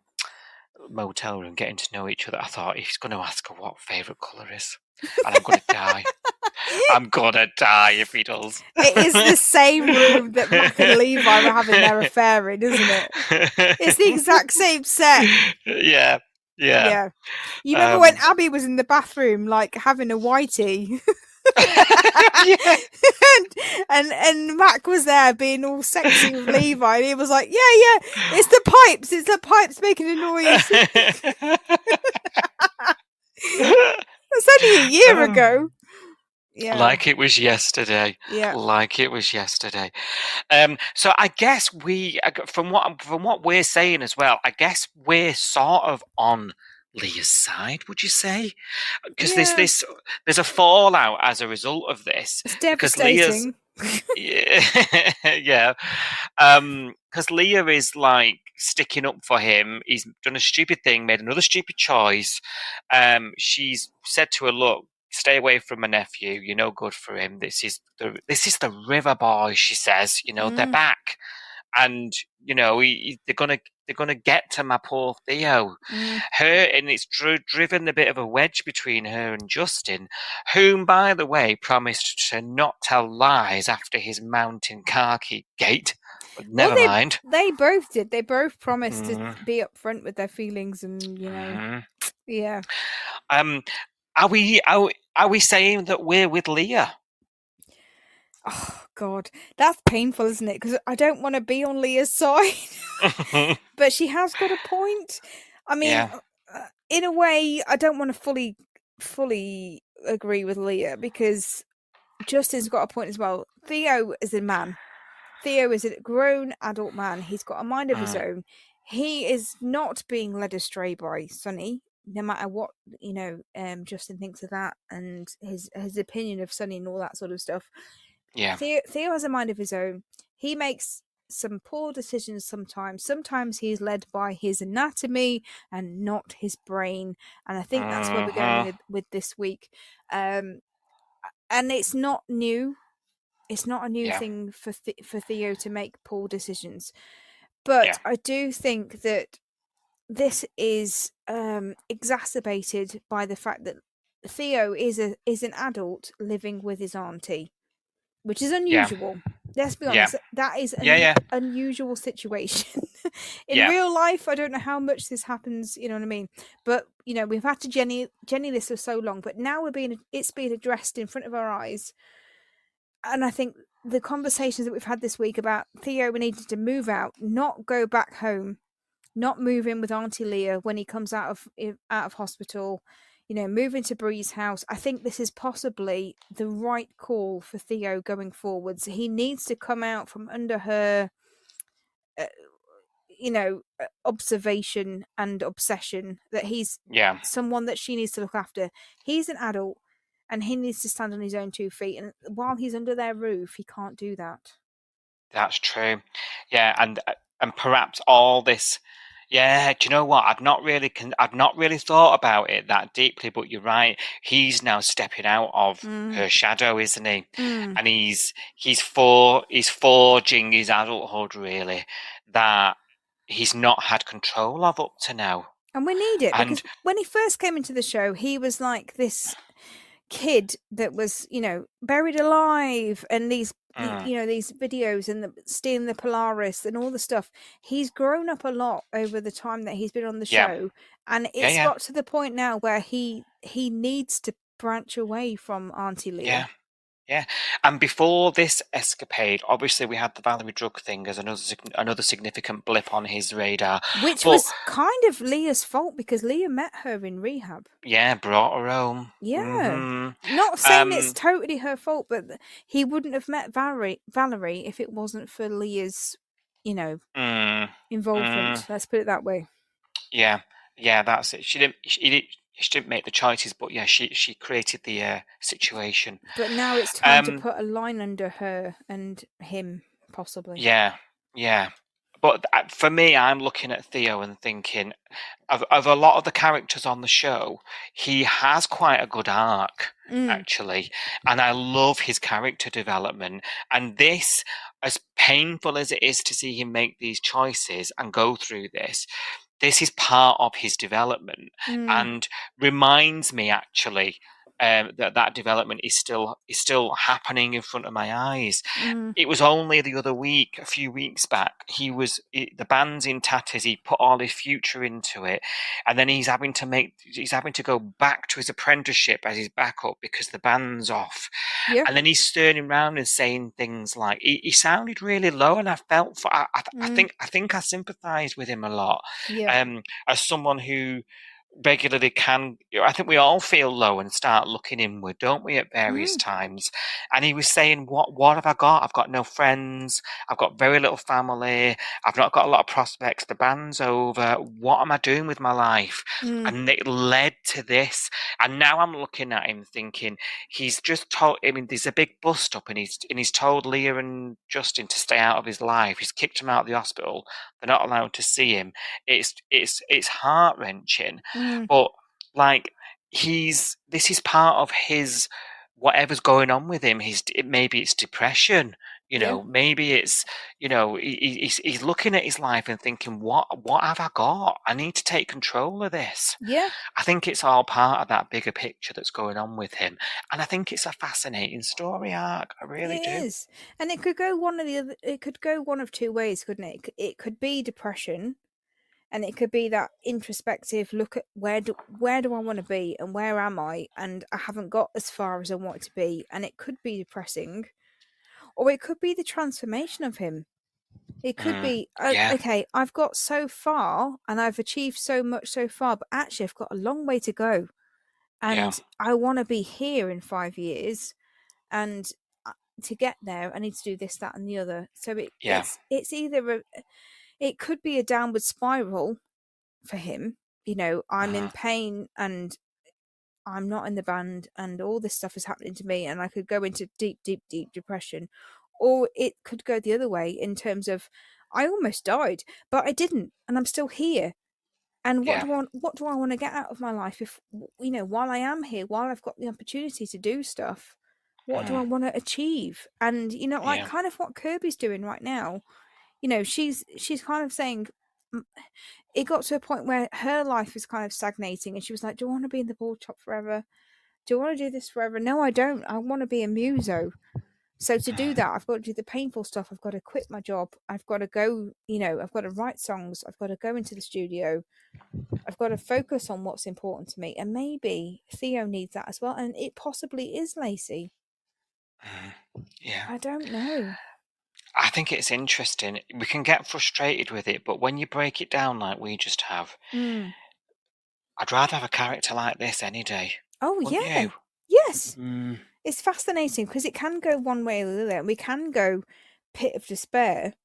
motel room getting to know each other. I thought he's going to ask her what favourite colour is, and I'm going to die. I'm gonna die if he does. It is the same room that Mac and Levi were having their affair in, isn't it? It's the exact same set. Yeah. You remember when Abby was in the bathroom, like having a whitey, and Mac was there being all sexy with Levi, and he was like, "Yeah, it's the pipes making a noise." It's only a year ago. Yeah. Like it was yesterday. Yeah. Like it was yesterday. So I guess from what we're saying as well, I guess we're sort of on Leah's side, would you say? Because there's a fallout as a result of this. It's devastating. Because Leah is like sticking up for him. He's done a stupid thing, made another stupid choice. She's said to her, "Look, stay away from my nephew. You're no good for him. This is the river boy," she says. They're back, and they're gonna get to my poor Theo. And it's driven a bit of a wedge between her and Justin, whom, by the way, promised to not tell lies after his mountain khaki gate. But never mind. They both did. They both promised to be upfront with their feelings, and yeah. Are we saying that we're with Leah? Oh God, that's painful, isn't it? Because I don't want to be on Leah's side, but she has got a point. I mean, in a way, I don't want to fully agree with Leah because Justin's got a point as well. Theo is a man. Theo is a grown adult man. He's got a mind of his own. He is not being led astray by Sonny, no matter what Justin thinks of that and his opinion of Sonny and all that sort of stuff. Yeah, Theo has a mind of his own. He makes some poor decisions sometimes. Sometimes he's led by his anatomy and not his brain. And I think that's where we're going with this week. And it's not new. It's not a new thing for Theo to make poor decisions. But I do think that this is exacerbated by the fact that Theo is an adult living with his auntie, which is unusual. Let's be honest. That is an unusual situation. In real life, I don't know how much this happens, you know what I mean? But, we've had to Jenny this for so long, but now it's being addressed in front of our eyes. And I think the conversations that we've had this week about Theo needing to move out, not go back home, not move in with Auntie Leah when he comes out of hospital, move into Bree's house. I think this is possibly the right call for Theo going forwards. He needs to come out from under her, observation and obsession, that he's someone that she needs to look after. He's an adult and he needs to stand on his own 2 feet. And while he's under their roof, he can't do that. That's true. Yeah, and perhaps all this. Yeah, do you know what? I've not really thought about it that deeply, but you're right. He's now stepping out of her shadow, isn't he? And he's forging his adulthood, really, that he's not had control of up to now. And we need it, because when he first came into the show, he was like this kid that was, buried alive, and these these videos and stealing the Polaris and all the stuff. He's grown up a lot over the time that he's been on the show, and it's got to the point now where he needs to branch away from Auntie Leah. Yeah, and before this escapade, obviously we had the Valerie drug thing as another significant blip on his radar, which was kind of Leah's fault, because Leah met her in rehab. Yeah, brought her home. Yeah, not saying it's totally her fault, but he wouldn't have met Valerie if it wasn't for Leah's, involvement. Let's put it that way. Yeah, that's it. She didn't make the choices, but yeah, she created the situation. But now it's time to put a line under her and him, possibly. Yeah. But for me, I'm looking at Theo and thinking of a lot of the characters on the show, he has quite a good arc, actually. And I love his character development. And this, as painful as it is to see him make these choices and go through this is part of his development, and reminds me, actually, that development is still happening in front of my eyes. It was only the other week, a few weeks back, the band's in tatters. He put all his future into it, and then he's having to go back to his apprenticeship as his backup because the band's off. And then he's turning around and saying things like, he sounded really low, and I felt I think I sympathise with him a lot. As someone who regularly I think we all feel low and start looking inward, don't we, at various times? And he was saying, what have I got? I've got no friends, I've got very little family, I've not got a lot of prospects, the band's over, what am I doing with my life? And it led to this, and now I'm looking at him thinking, he's just told, there's a big bust up, and he's told Leah and Justin to stay out of his life. He's kicked him out of the hospital, they're not allowed to see him. It's heart-wrenching. But this is part of his, whatever's going on with him. Maybe it's depression, maybe it's, he's looking at his life and thinking, what have I got? I need to take control of this. I think it's all part of that bigger picture that's going on with him, and I think it's a fascinating story arc. I really do. It is, and it could go one of two ways, couldn't it? It could be depression. And it could be that introspective look at where do I want to be, and where am I, and I haven't got as far as I want to be, and it could be depressing. Or it could be the transformation of him. It could be, okay, I've got so far and I've achieved so much so far, but actually I've got a long way to go. And I want to be here in 5 years, and to get there I need to do this, that and the other. So it's either it could be a downward spiral for him. I'm in pain and I'm not in the band and all this stuff is happening to me, and I could go into deep, deep, deep depression. Or it could go the other way in terms of, I almost died, but I didn't, and I'm still here. And what do I want to get out of my life if, while I am here, while I've got the opportunity to do stuff, what do I want to achieve? And, kind of what Kirby's doing right now. She's kind of saying, it got to a point where her life was kind of stagnating, and she was like, do I want to be in the ball shop forever? Do I want to do this forever? No, I don't. I want to be a muso. So to do that, I've got to do the painful stuff. I've got to quit my job. I've got to go, I've got to write songs. I've got to go into the studio. I've got to focus on what's important to me. And maybe Theo needs that as well. And it possibly is Lacy. I don't know. I think it's interesting. We can get frustrated with it, but when you break it down like we just have, I'd rather have a character like this any day. Oh, Wouldn't yeah. you? Yes. It's fascinating because it can go one way or the other. We can go pit of despair,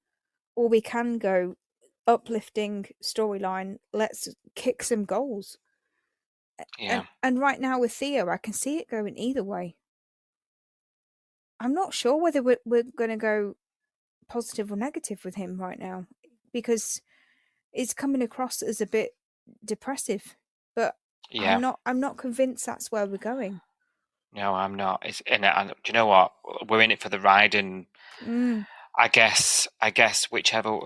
or we can go, uplifting storyline. Let's kick some goals. Yeah. And right now with Theo, I can see it going either way. I'm not sure whether we're going to go positive or negative with him right now, because it's coming across as a bit depressive. But Yeah. I'm not convinced that's where we're going. No, I'm not. It's in it, and do you know what? We're in it for the ride, and I guess whichever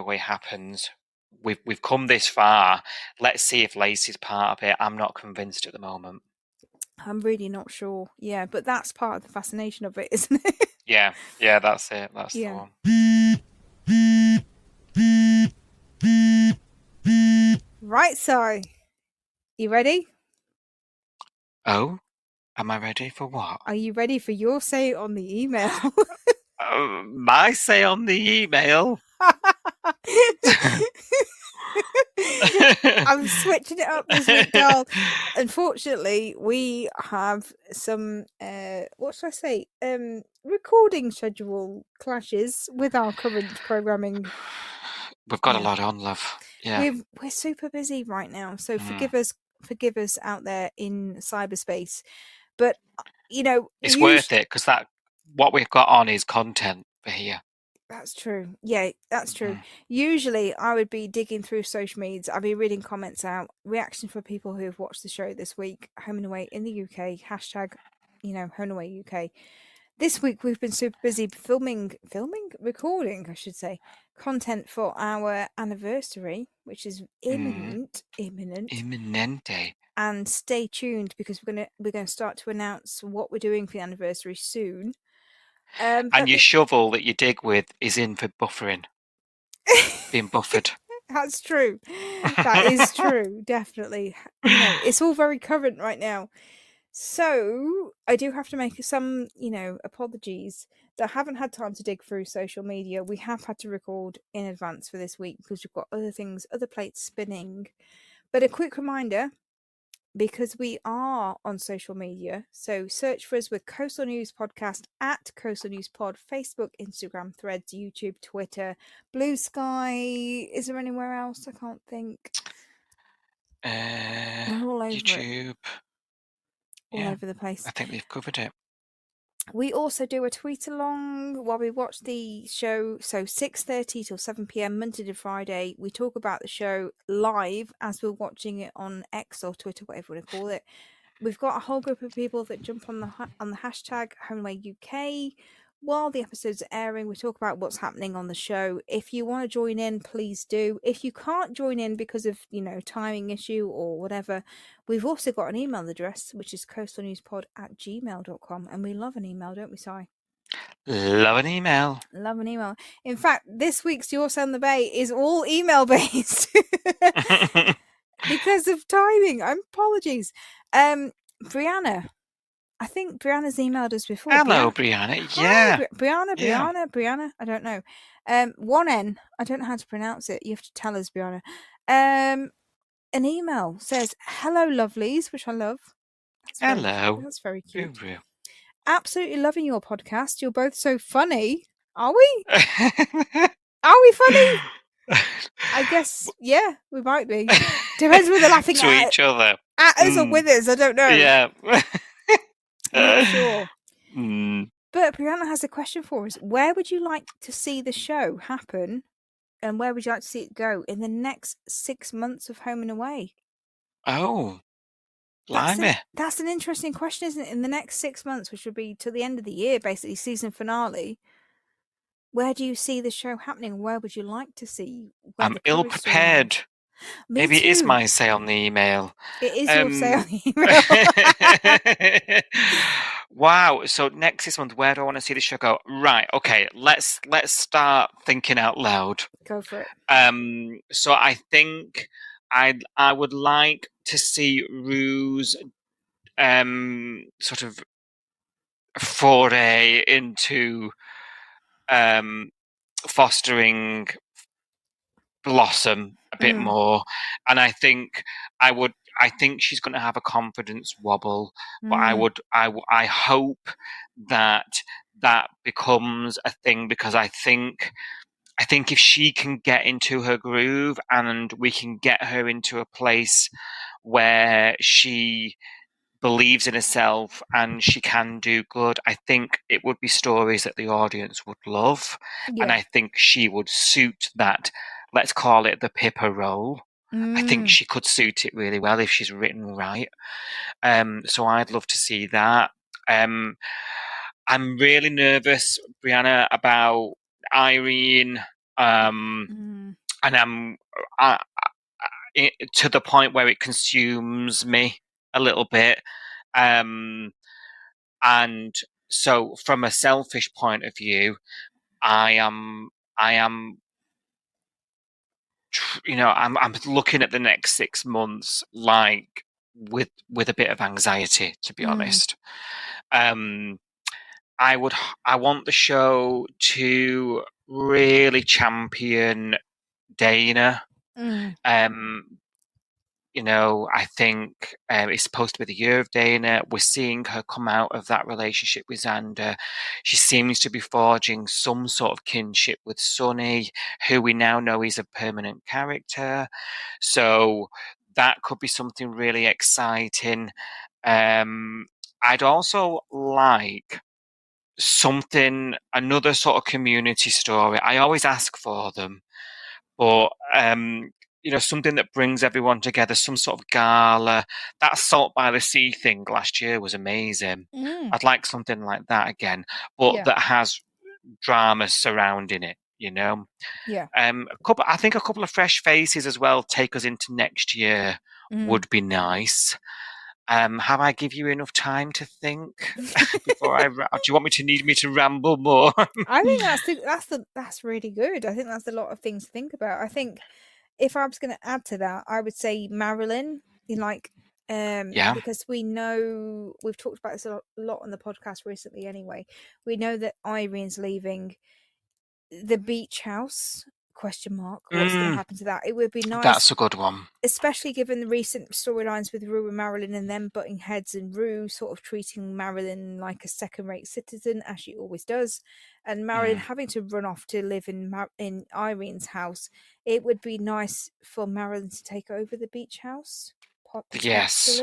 way happens, we've come this far. Let's see if Lacy's part of it. I'm not convinced at the moment. I'm really not sure. Yeah, but that's part of the fascination of it, isn't it? Yeah, that's it. That's the one. Right, so you ready? Oh, am I ready for what? Are you ready for your say on the email? My say on the email. I'm switching it up this week, girl. Unfortunately, we have some what should I say? Recording schedule clashes with our current programming. We've got a lot on, love. Yeah. We're super busy right now, so forgive us out there in cyberspace. But it's worth it, because what we've got on is content for here. That's true. Yeah, that's true. Usually I would be digging through social medias. I'd be reading comments out, reaction for people who have watched the show this week, Home and Away in the UK, hashtag, Home and Away UK. This week we've been super busy recording, I should say, content for our anniversary, which is imminent. Imminente. And stay tuned, because we're gonna start to announce what we're doing for the anniversary soon. And your shovel that you dig with is in for buffering. Being buffered. That's true. That is true. Definitely. It's all very current right now. So I do have to make some, apologies that I haven't had time to dig through social media. We have had to record in advance for this week because we've got other plates spinning. But a quick reminder, because we are on social media, so search for us with Coastal News Podcast at Coastal News Pod, Facebook, Instagram, Threads, YouTube, Twitter, Blue Sky. Is there anywhere else? I can't think. We're all over YouTube. All over the place. I think we've covered it. We also do a tweet along while we watch the show. So 6:30 till 7 p.m. Monday to Friday. We talk about the show live as we're watching it on X or Twitter, whatever you want to call it. We've got a whole group of people that jump on the hashtag HomeAwayUK while the episodes are airing. We talk about what's happening on the show. If you want to join in, please do. If you can't join in because of timing issue or whatever, we've also got an email address, which is coastalnewspod@gmail.com, and we love an email, don't we, Si? Love an email. Love an email. In fact, this week's Your Sound the Bay is all email based because of timing. Apologies. Brianna, I think Brianna's emailed us before. Hello, Brianna. Yeah. Hi, Brianna. I don't know. One N. I don't know how to pronounce it. You have to tell us, Brianna. An email says, "Hello, lovelies," which I love. Hello. That's very cute. Ooh. Absolutely loving your podcast. You're both so funny. Are we? Are we funny? I guess, yeah, we might be. Depends whether they're laughing to each other. At us or with us. I don't know. Yeah. I'm not sure. But Brianna has a question for us. Where would you like to see the show happen, and where would you like to see it go in the next 6 months of Home and Away? Oh, blimey. That's an interesting question, isn't it? In the next 6 months, which would be to the end of the year, basically, season finale, where do you see the show happening? Where would you like to see? I'm ill prepared. Maybe it is my say on the email. It is your say on the email. Wow. So next this month, where do I want to see the show go? Right. Okay. Let's start thinking out loud. Go for it. So I think I would like to see Rue's sort of foray into fostering Blossom a bit more, and I think she's going to have a confidence wobble, but I hope that becomes a thing, because I think I think if she can get into her groove and we can get her into a place where she believes in herself and she can do good, I think it would be stories that the audience would love. And I think she would suit that, let's call it the Pippa role. I think she could suit it really well if she's written right. So I'd love to see that. I'm really nervous, Brianna, about Irene. And to the point where it consumes me a little bit. And so from a selfish point of view, I am, I'm looking at the next 6 months like with a bit of anxiety, to be honest. I want the show to really champion Dana. I think it's supposed to be the year of Dana. We're seeing her come out of that relationship with Xander. She seems to be forging some sort of kinship with Sonny, who we now know is a permanent character. So that could be something really exciting. I'd also like another sort of community story. I always ask for them, but something that brings everyone together, some sort of gala. That Salt by the Sea thing last year was amazing. I'd like something like that again, but that has drama surrounding it, I think a couple of fresh faces as well take us into next year would be nice. Have I give you enough time to think before do you want me to need me to ramble more? I think that's really good. I think that's a lot of things to think about. I think if I was going to add to that, I would say Marilyn, because we know we've talked about this a lot on the podcast recently. Anyway, we know that Irene's leaving the beach house. What's going to happen to that? It would be nice. That's a good one. Especially given the recent storylines with Rue and Marilyn and them butting heads, and Rue sort of treating Marilyn like a second-rate citizen, as she always does, and Marilyn having to run off to live in Irene's house. It would be nice for Marilyn to take over the beach house, potentially. Yes,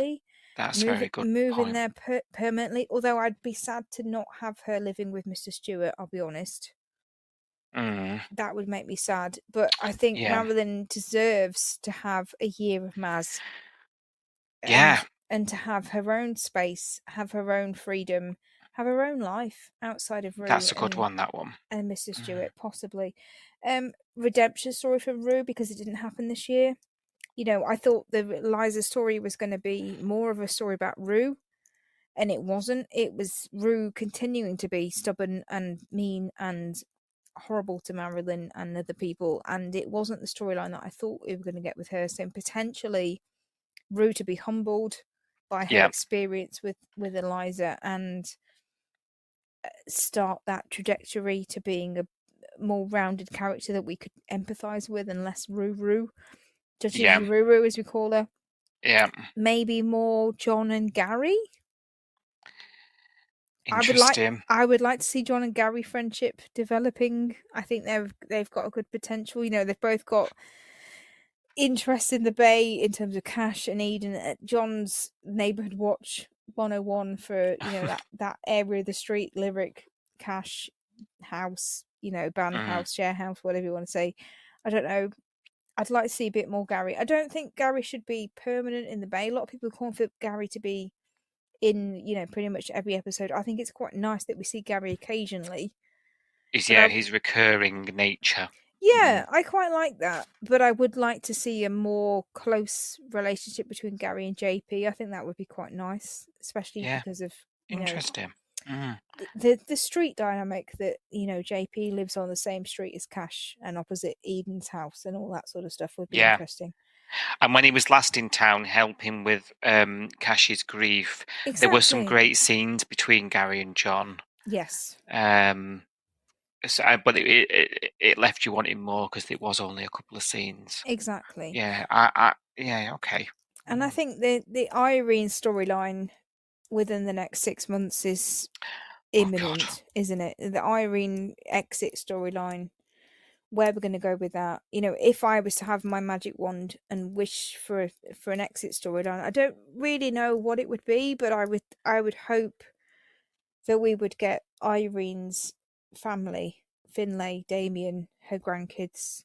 that's very good. Move in there permanently, although I'd be sad to not have her living with Mr. Stewart, I'll be honest. That would make me sad, but I think Marilyn deserves to have a year of Maz. And to have her own space, have her own freedom, have her own life outside of Rue. That's a good one, that one. And Mr. Stewart, possibly. Redemption story for Rue, because it didn't happen this year. I thought the Eliza story was going to be more of a story about Rue, and it wasn't. It was Rue continuing to be stubborn and mean and horrible to Marilyn and other people, and it wasn't the storyline that I thought we were going to get with her. So potentially Rue to be humbled by her experience with Eliza and start that trajectory to being a more rounded character that we could empathize with, and less Rue, Rue as we call her. Maybe more John and Gary. Interesting. I would like to see John and Gary friendship developing. I think they've got a good potential. They've both got interest in the Bay in terms of Cash and Eden. John's Neighborhood Watch 101 for that area of the street. Lyric, Cash, house, band house, share house, whatever you want to say. I don't know. I'd like to see a bit more Gary. I don't think Gary should be permanent in the Bay. A lot of people call for Gary to be in pretty much every episode. I think it's quite nice that we see Gary occasionally. His recurring nature. I quite like that, but I would like to see a more close relationship between Gary and JP. I think that would be quite nice, especially because of interesting. The street dynamic that JP lives on the same street as Cash and opposite Eden's house and all that sort of stuff would be interesting. And when he was last in town helping with Cash's grief, there were some great scenes between Gary and John. Yes. But it left you wanting more because it was only a couple of scenes. Exactly. Yeah. Okay. And I think the Irene storyline within the next 6 months is imminent, isn't it? The Irene exit storyline where we're going to go with that. You know, if I was to have my magic wand and wish for an exit storyline, I don't really know what it would be, but I would hope that we would get Irene's family, Finlay, Damien, her grandkids,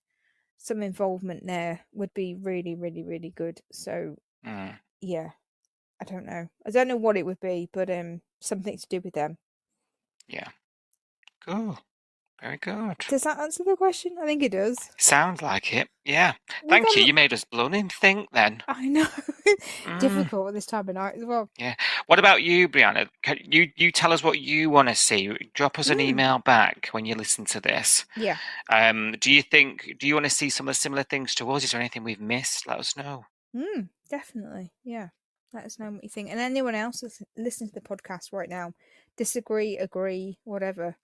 some involvement there would be really, really, really good. So yeah, I don't know. I don't know what it would be, but something to do with them. Yeah. Cool. Very good. Does that answer the question? I think it does. Sounds like it. Yeah. Thank you. You made us blooming think then. I know. Difficult at this time of night as well. Yeah. What about you, Brianna? Can you tell us what you want to see? Drop us an email back when you listen to this. Yeah. Do you want to see some of the similar things to us? Is there anything we've missed? Let us know. Definitely. Yeah. Let us know what you think. And anyone else that's listening to the podcast right now, disagree, agree, whatever.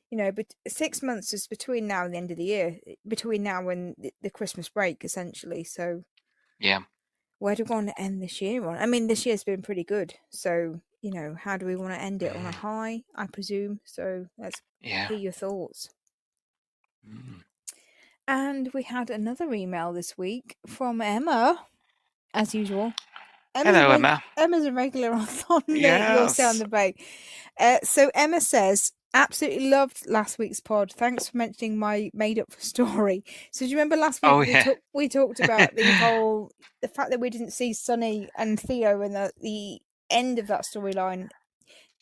You know, but 6 months is between now and the end of the year, between now and the Christmas break, essentially. So, yeah, where do we want to end this year on? I mean, this year's been pretty good. So, you know, how do we want to end it on a high? I presume. So, let's hear your thoughts. And we had another email this week from Emma, as usual. Hello, Emma. Emma's a regular on You'll Say on the Bay. So Emma says, absolutely loved last week's pod. Thanks for mentioning my made-up story. So do you remember last week we talked about the fact that we didn't see Sonny and Theo in the end of that storyline.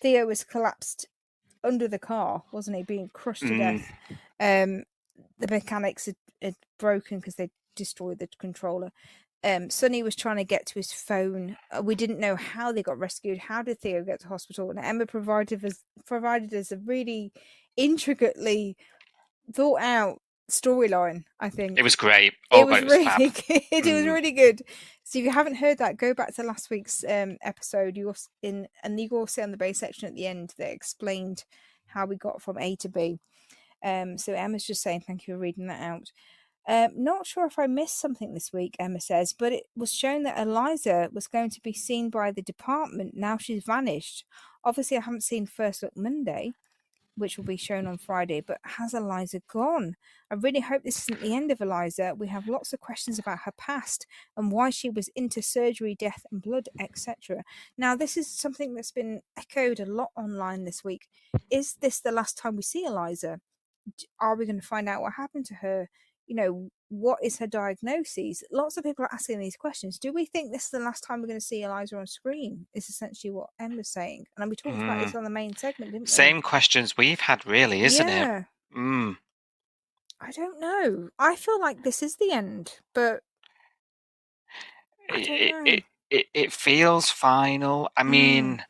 Theo was collapsed under the car, wasn't he, being crushed to death. The mechanics had broken because they destroyed the controller. Sonny was trying to get to his phone. We didn't know how they got rescued. How did Theo get to hospital? And Emma provided us a really intricately thought out storyline. I think it was great. It was really good. It was really good. So if you haven't heard that, go back to last week's episode. You will see on the base section at the end that explained how we got from A to B. So Emma's just saying thank you for reading that out. Not sure if I missed something this week, Emma says, but it was shown that Eliza was going to be seen by the department. Now she's vanished. Obviously, I haven't seen First Look Monday, which will be shown on Friday, but has Eliza gone? I really hope this isn't the end of Eliza. We have lots of questions about her past and why she was into surgery, death and blood, etc. Now, this is something that's been echoed a lot online this week. Is this the last time we see Eliza? Are we going to find out what happened to her? You know, what is her diagnosis? Lots of people are asking these questions. Do we think this is the last time we're going to see Eliza on screen? Is essentially what Emma's saying. And we talked about this on the main segment, didn't we? Same questions we've had, really, isn't it? I don't know. I feel like this is the end, but I don't know. It feels final. I mean,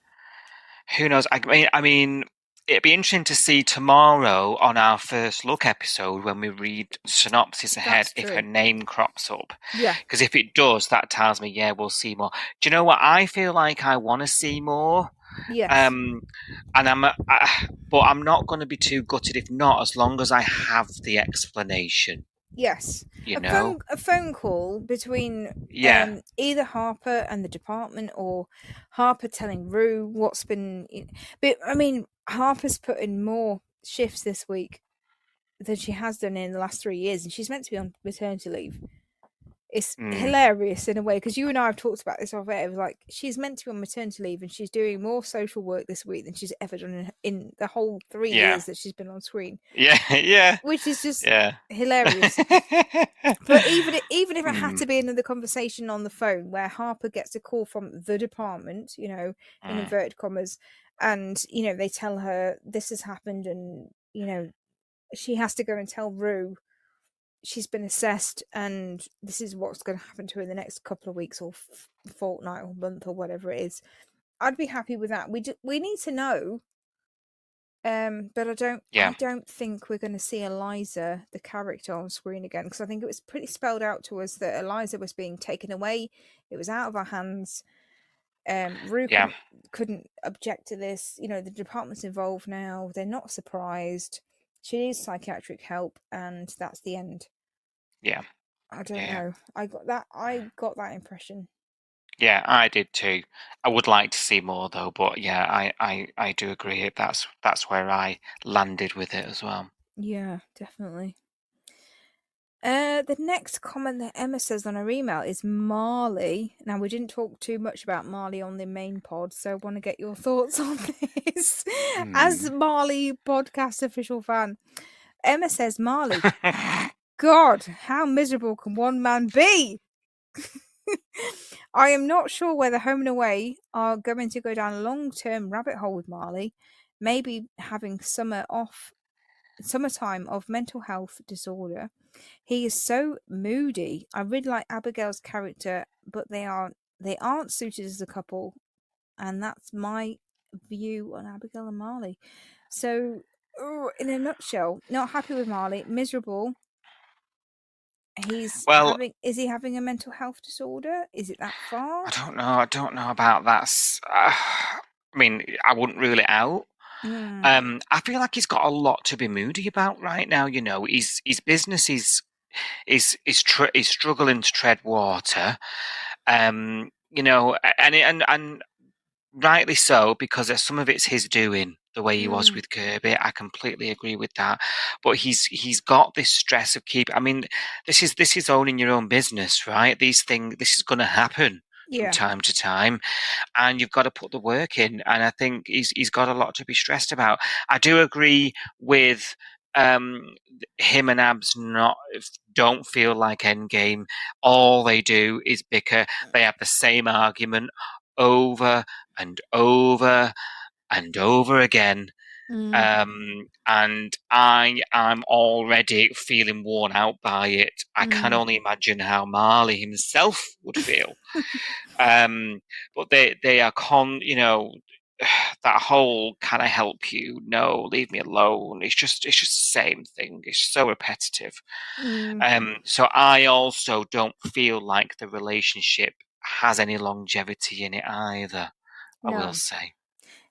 who knows? I mean, it'd be interesting to see tomorrow on our First Look episode when we read synopsis ahead if her name crops up. Yeah. Because if it does, that tells me, yeah, we'll see more. Do you know what? I feel like I want to see more. Yes. And but I'm not going to be too gutted if not, as long as I have the explanation. Yes. A phone call between either Harper and the department, or Harper telling Rue what's been. But I mean, Harper's put in more shifts this week than she has done in the last 3 years, and she's meant to be on maternity leave. It's hilarious in a way, because you and I have talked about this off air. It was like, she's meant to be on maternity leave and she's doing more social work this week than she's ever done in the whole 3 years that she's been on screen. Yeah. Which is just hilarious. But even if it had to be another conversation on the phone where Harper gets a call from the department, you know, in inverted commas, and, you know, they tell her this has happened and, you know, she has to go and tell Rue she's been assessed and this is what's going to happen to her in the next couple of weeks or fortnight or month or whatever it is. I'd be happy with that. We need to know, but I don't think we're going to see Eliza, the character, on screen again, because I think it was pretty spelled out to us that Eliza was being taken away. It was out of our hands. Rue couldn't object to this. You know, the department's involved now. They're not surprised. She needs psychiatric help, and that's the end. Yeah. I don't know. I got that impression. Yeah, I did too. I would like to see more though, but yeah, I do agree. That's where I landed with it as well. Yeah, definitely. The next comment that Emma says on her email is Marley. Now, we didn't talk too much about Marley on the main pod, so I want to get your thoughts on this. As Marley podcast official fan, Emma says, Marley, God, how miserable can one man be? I am not sure whether Home and Away are going to go down a long-term rabbit hole with Marley, maybe having summertime of mental health disorder. He is so moody. I really like Abigail's character, but they aren't suited as a couple, and that's my view on Abigail and Marley. So, in a nutshell, not happy with Marley, miserable. Is he having a mental health disorder? Is it that far? I don't know about that. I mean, I wouldn't rule it out. I feel like he's got a lot to be moody about right now. You know, his business is struggling to tread water. You know, and rightly so, because some of it's his doing. The way he was with Kirby, I completely agree with that. But he's got this stress of I mean, this is owning your own business, right? This is going to happen from time to time, and you've got to put the work in. And I think he's got a lot to be stressed about. I do agree with him and Abs don't feel like Endgame. All they do is bicker. They have the same argument over and over and over again. And I'm already feeling worn out by it. I can only imagine how Marley himself would feel. But they are you know, that whole "can I help you? No, leave me alone." It's just the same thing. It's so repetitive. So I also don't feel like the relationship has any longevity in it either. No. I will say.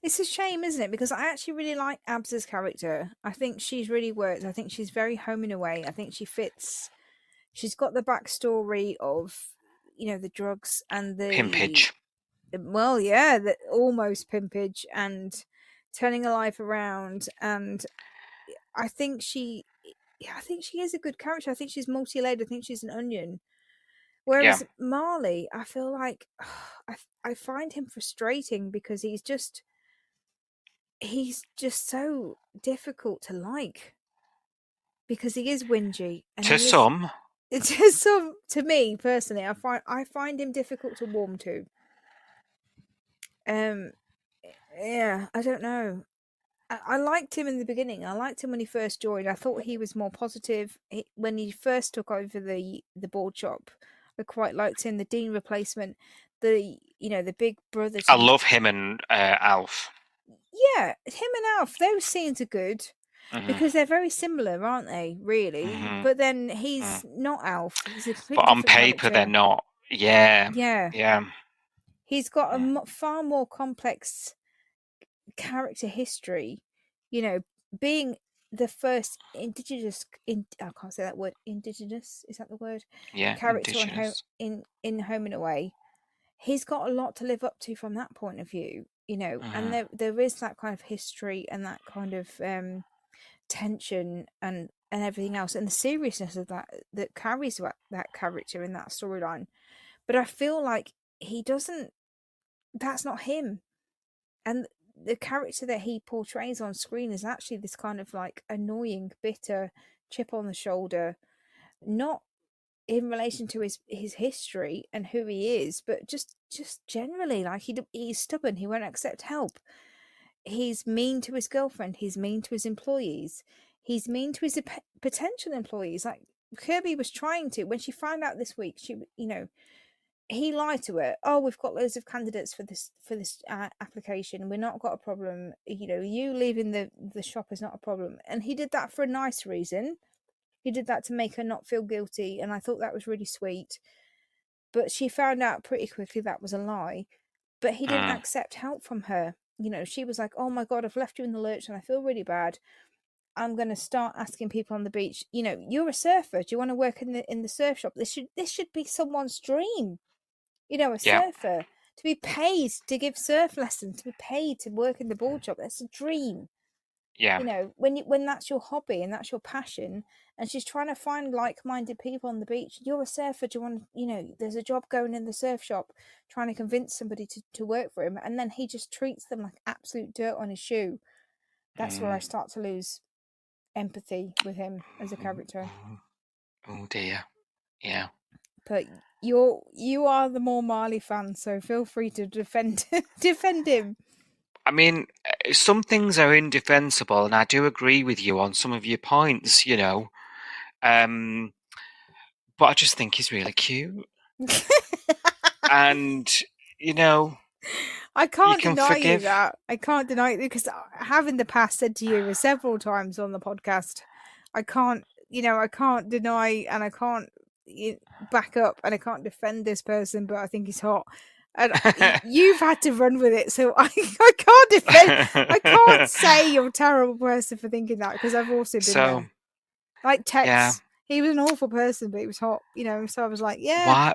It's a shame, isn't it? Because I actually really like Abs's character. I think she's really worked. I think she's very Home and Away. I think she fits. She's got the backstory of, you know, the drugs and the pimpage. Well, yeah, the almost pimpage and turning a life around. And I think she is a good character. I think she's multi-layered. I think she's an onion. Whereas Marley, I feel like I find him frustrating because he's just so difficult to like, because he is whingy and to me personally, I find him difficult to warm to. Yeah, I don't know. I liked him in the beginning. I liked him when he first joined. I thought he was more positive when he first took over the board shop. I quite liked him. The Dean replacement, the big brother. I love him and Alf. Yeah, him and Alf. Those scenes are good because they're very similar, aren't they? Really, but then he's not Alf. He's a completely but on different paper character. they're not. Yeah. He's got a far more complex character history. You know, being the first indigenous I can't say that word. Indigenous, is that the word? Yeah. Character in Home and Away. He's got a lot to live up to from that point of view, you know, and there is that kind of history and that kind of tension and everything else, and the seriousness of that carries that character in that storyline. But I feel like that's not him. And the character that he portrays on screen is actually this kind of like annoying, bitter, chip on the shoulder, not in relation to his history and who he is, but just generally, like he's stubborn. He won't accept help. He's mean to his girlfriend. He's mean to his employees. He's mean to his potential employees. Like Kirby was trying to, when she found out this week, he lied to her. Oh, we've got loads of candidates for this application. We're not got a problem. You leaving the shop is not a problem. And he did that for a nice reason. He did that to make her not feel guilty, and I thought that was really sweet. But she found out pretty quickly that was a lie. But he didn't accept help from her. She was like, "Oh my God, I've left you in the lurch, and I feel really bad. I'm going to start asking people on the beach. You're a surfer. Do you want to work in the surf shop? This should be someone's dream. A surfer, to be paid to give surf lessons, to be paid to work in the board shop. That's a dream. Yeah. You know, when that's your hobby and that's your passion, and she's trying to find like-minded people on the beach. You're a surfer. Do you want, you know, there's a job going in the surf shop, trying to convince somebody to work for him, and then he just treats them like absolute dirt on his shoe. That's where I start to lose empathy with him as a character. Oh dear. Yeah. But you are the more Marley fan, so feel free to defend him. I mean, some things are indefensible, and I do agree with you on some of your points, you know. But I just think he's really cute. And, you know, I can't can deny forgive. you that. I can't deny it because I have in the past said to you several times on the podcast, I can't deny and I can't back up and I can't defend this person, but I think he's hot. And you've had to run with it, so I can't defend. I can't say you're a terrible person for thinking that because I've also been there. Like Tex, yeah. He was an awful person, but he was hot, you know. So I was like, yeah.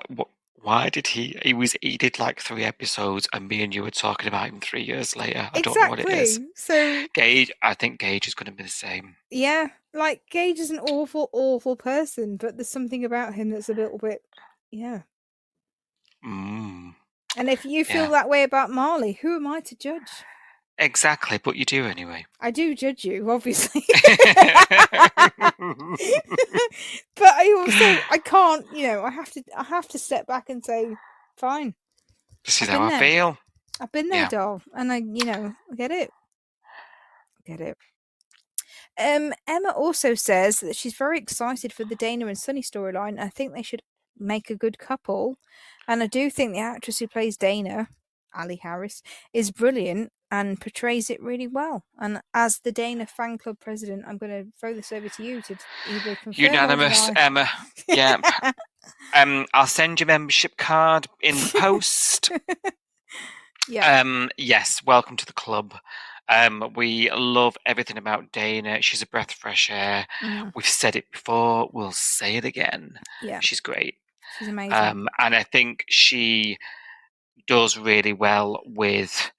Why did he did like 3 episodes, and me and you were talking about him 3 years later? I don't know what it is. So Gage, I think Gage is going to be the same. Yeah, like Gage is an awful, awful person, but there's something about him that's a little bit, yeah. And if you feel that way about Marley, who am I to judge? Exactly, but you do anyway. I do judge you, obviously. But I can't, you know, I have to step back and say, fine. This is how I feel. I've been there, doll, and I get it. Emma also says that she's very excited for the Dana and Sonny storyline. I think they should make a good couple, and I do think the actress who plays Dana, Ali Harris, is brilliant and portrays it really well. And as the Dana fan club president, I'm going to throw this over to you to either confirm unanimous, or deny. Emma. Yeah. I'll send your membership card in the post. Yeah. Yes, welcome to the club. We love everything about Dana. She's a breath of fresh air. We've said it before. We'll say it again. Yeah. She's great. She's amazing. And I think she does really well with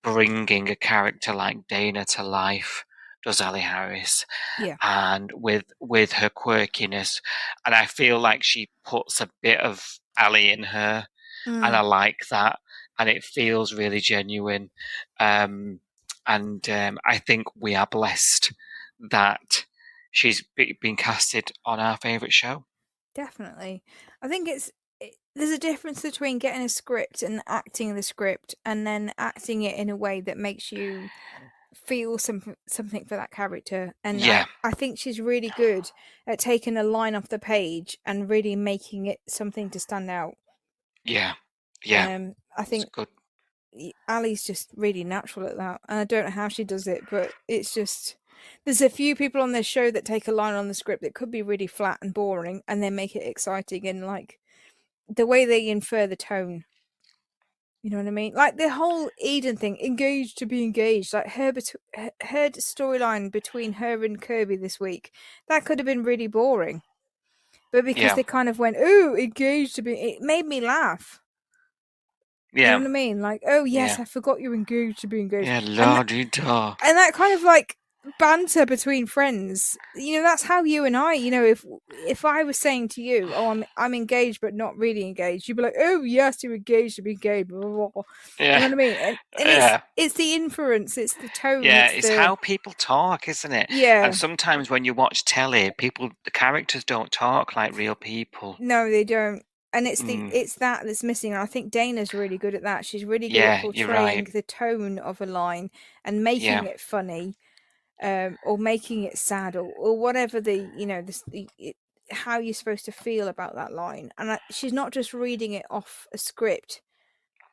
bringing a character like Dana to life, does Ali Harris. Yeah. And with her quirkiness. And I feel like she puts a bit of Ali in her. And I like that. And it feels really genuine. And I think we are blessed that she's been casted on our favourite show. Definitely. I think there's a difference between getting a script and acting the script and then acting it in a way that makes you feel something for that character. And I think she's really good at taking a line off the page and really making it something to stand out. Yeah. I think good. Ali's just really natural at that, and I don't know how she does it, but it's just there's a few people on this show that take a line on the script that could be really flat and boring and then make it exciting, and like the way they infer the tone, you know what I mean? Like the whole Eden thing, engaged to be engaged, like her storyline between her and Kirby this week, that could have been really boring, but because they kind of went, "Oh, engaged to be," it made me laugh. You know what I mean? Like, oh yes, I forgot you're engaged to be engaged. Yeah, la-di-da. And that kind of like banter between friends, you know, that's how you and I, you know, if I was saying to you, "Oh, I'm engaged but not really engaged," you'd be like, "Oh yes, you're engaged to be engaged." Blah, blah, blah. Yeah. You know what I mean? And it's the inference, it's the tone. Yeah, it's how people talk, isn't it? Yeah. And sometimes when you watch telly, the characters don't talk like real people. No, they don't. And it's that's missing. And I think Dana's really good at that. She's really good at portraying the tone of a line and making it funny, or making it sad, or whatever how you're supposed to feel about that line. And she's not just reading it off a script;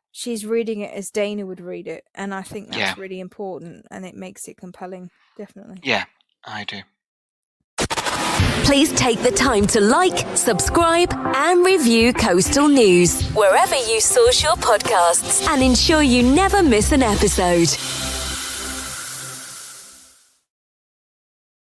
she's reading it as Dana would read it. And I think that's really important, and it makes it compelling. Definitely. Yeah, I do. Please take the time to like, subscribe, and review Coastal News wherever you source your podcasts, and ensure you never miss an episode.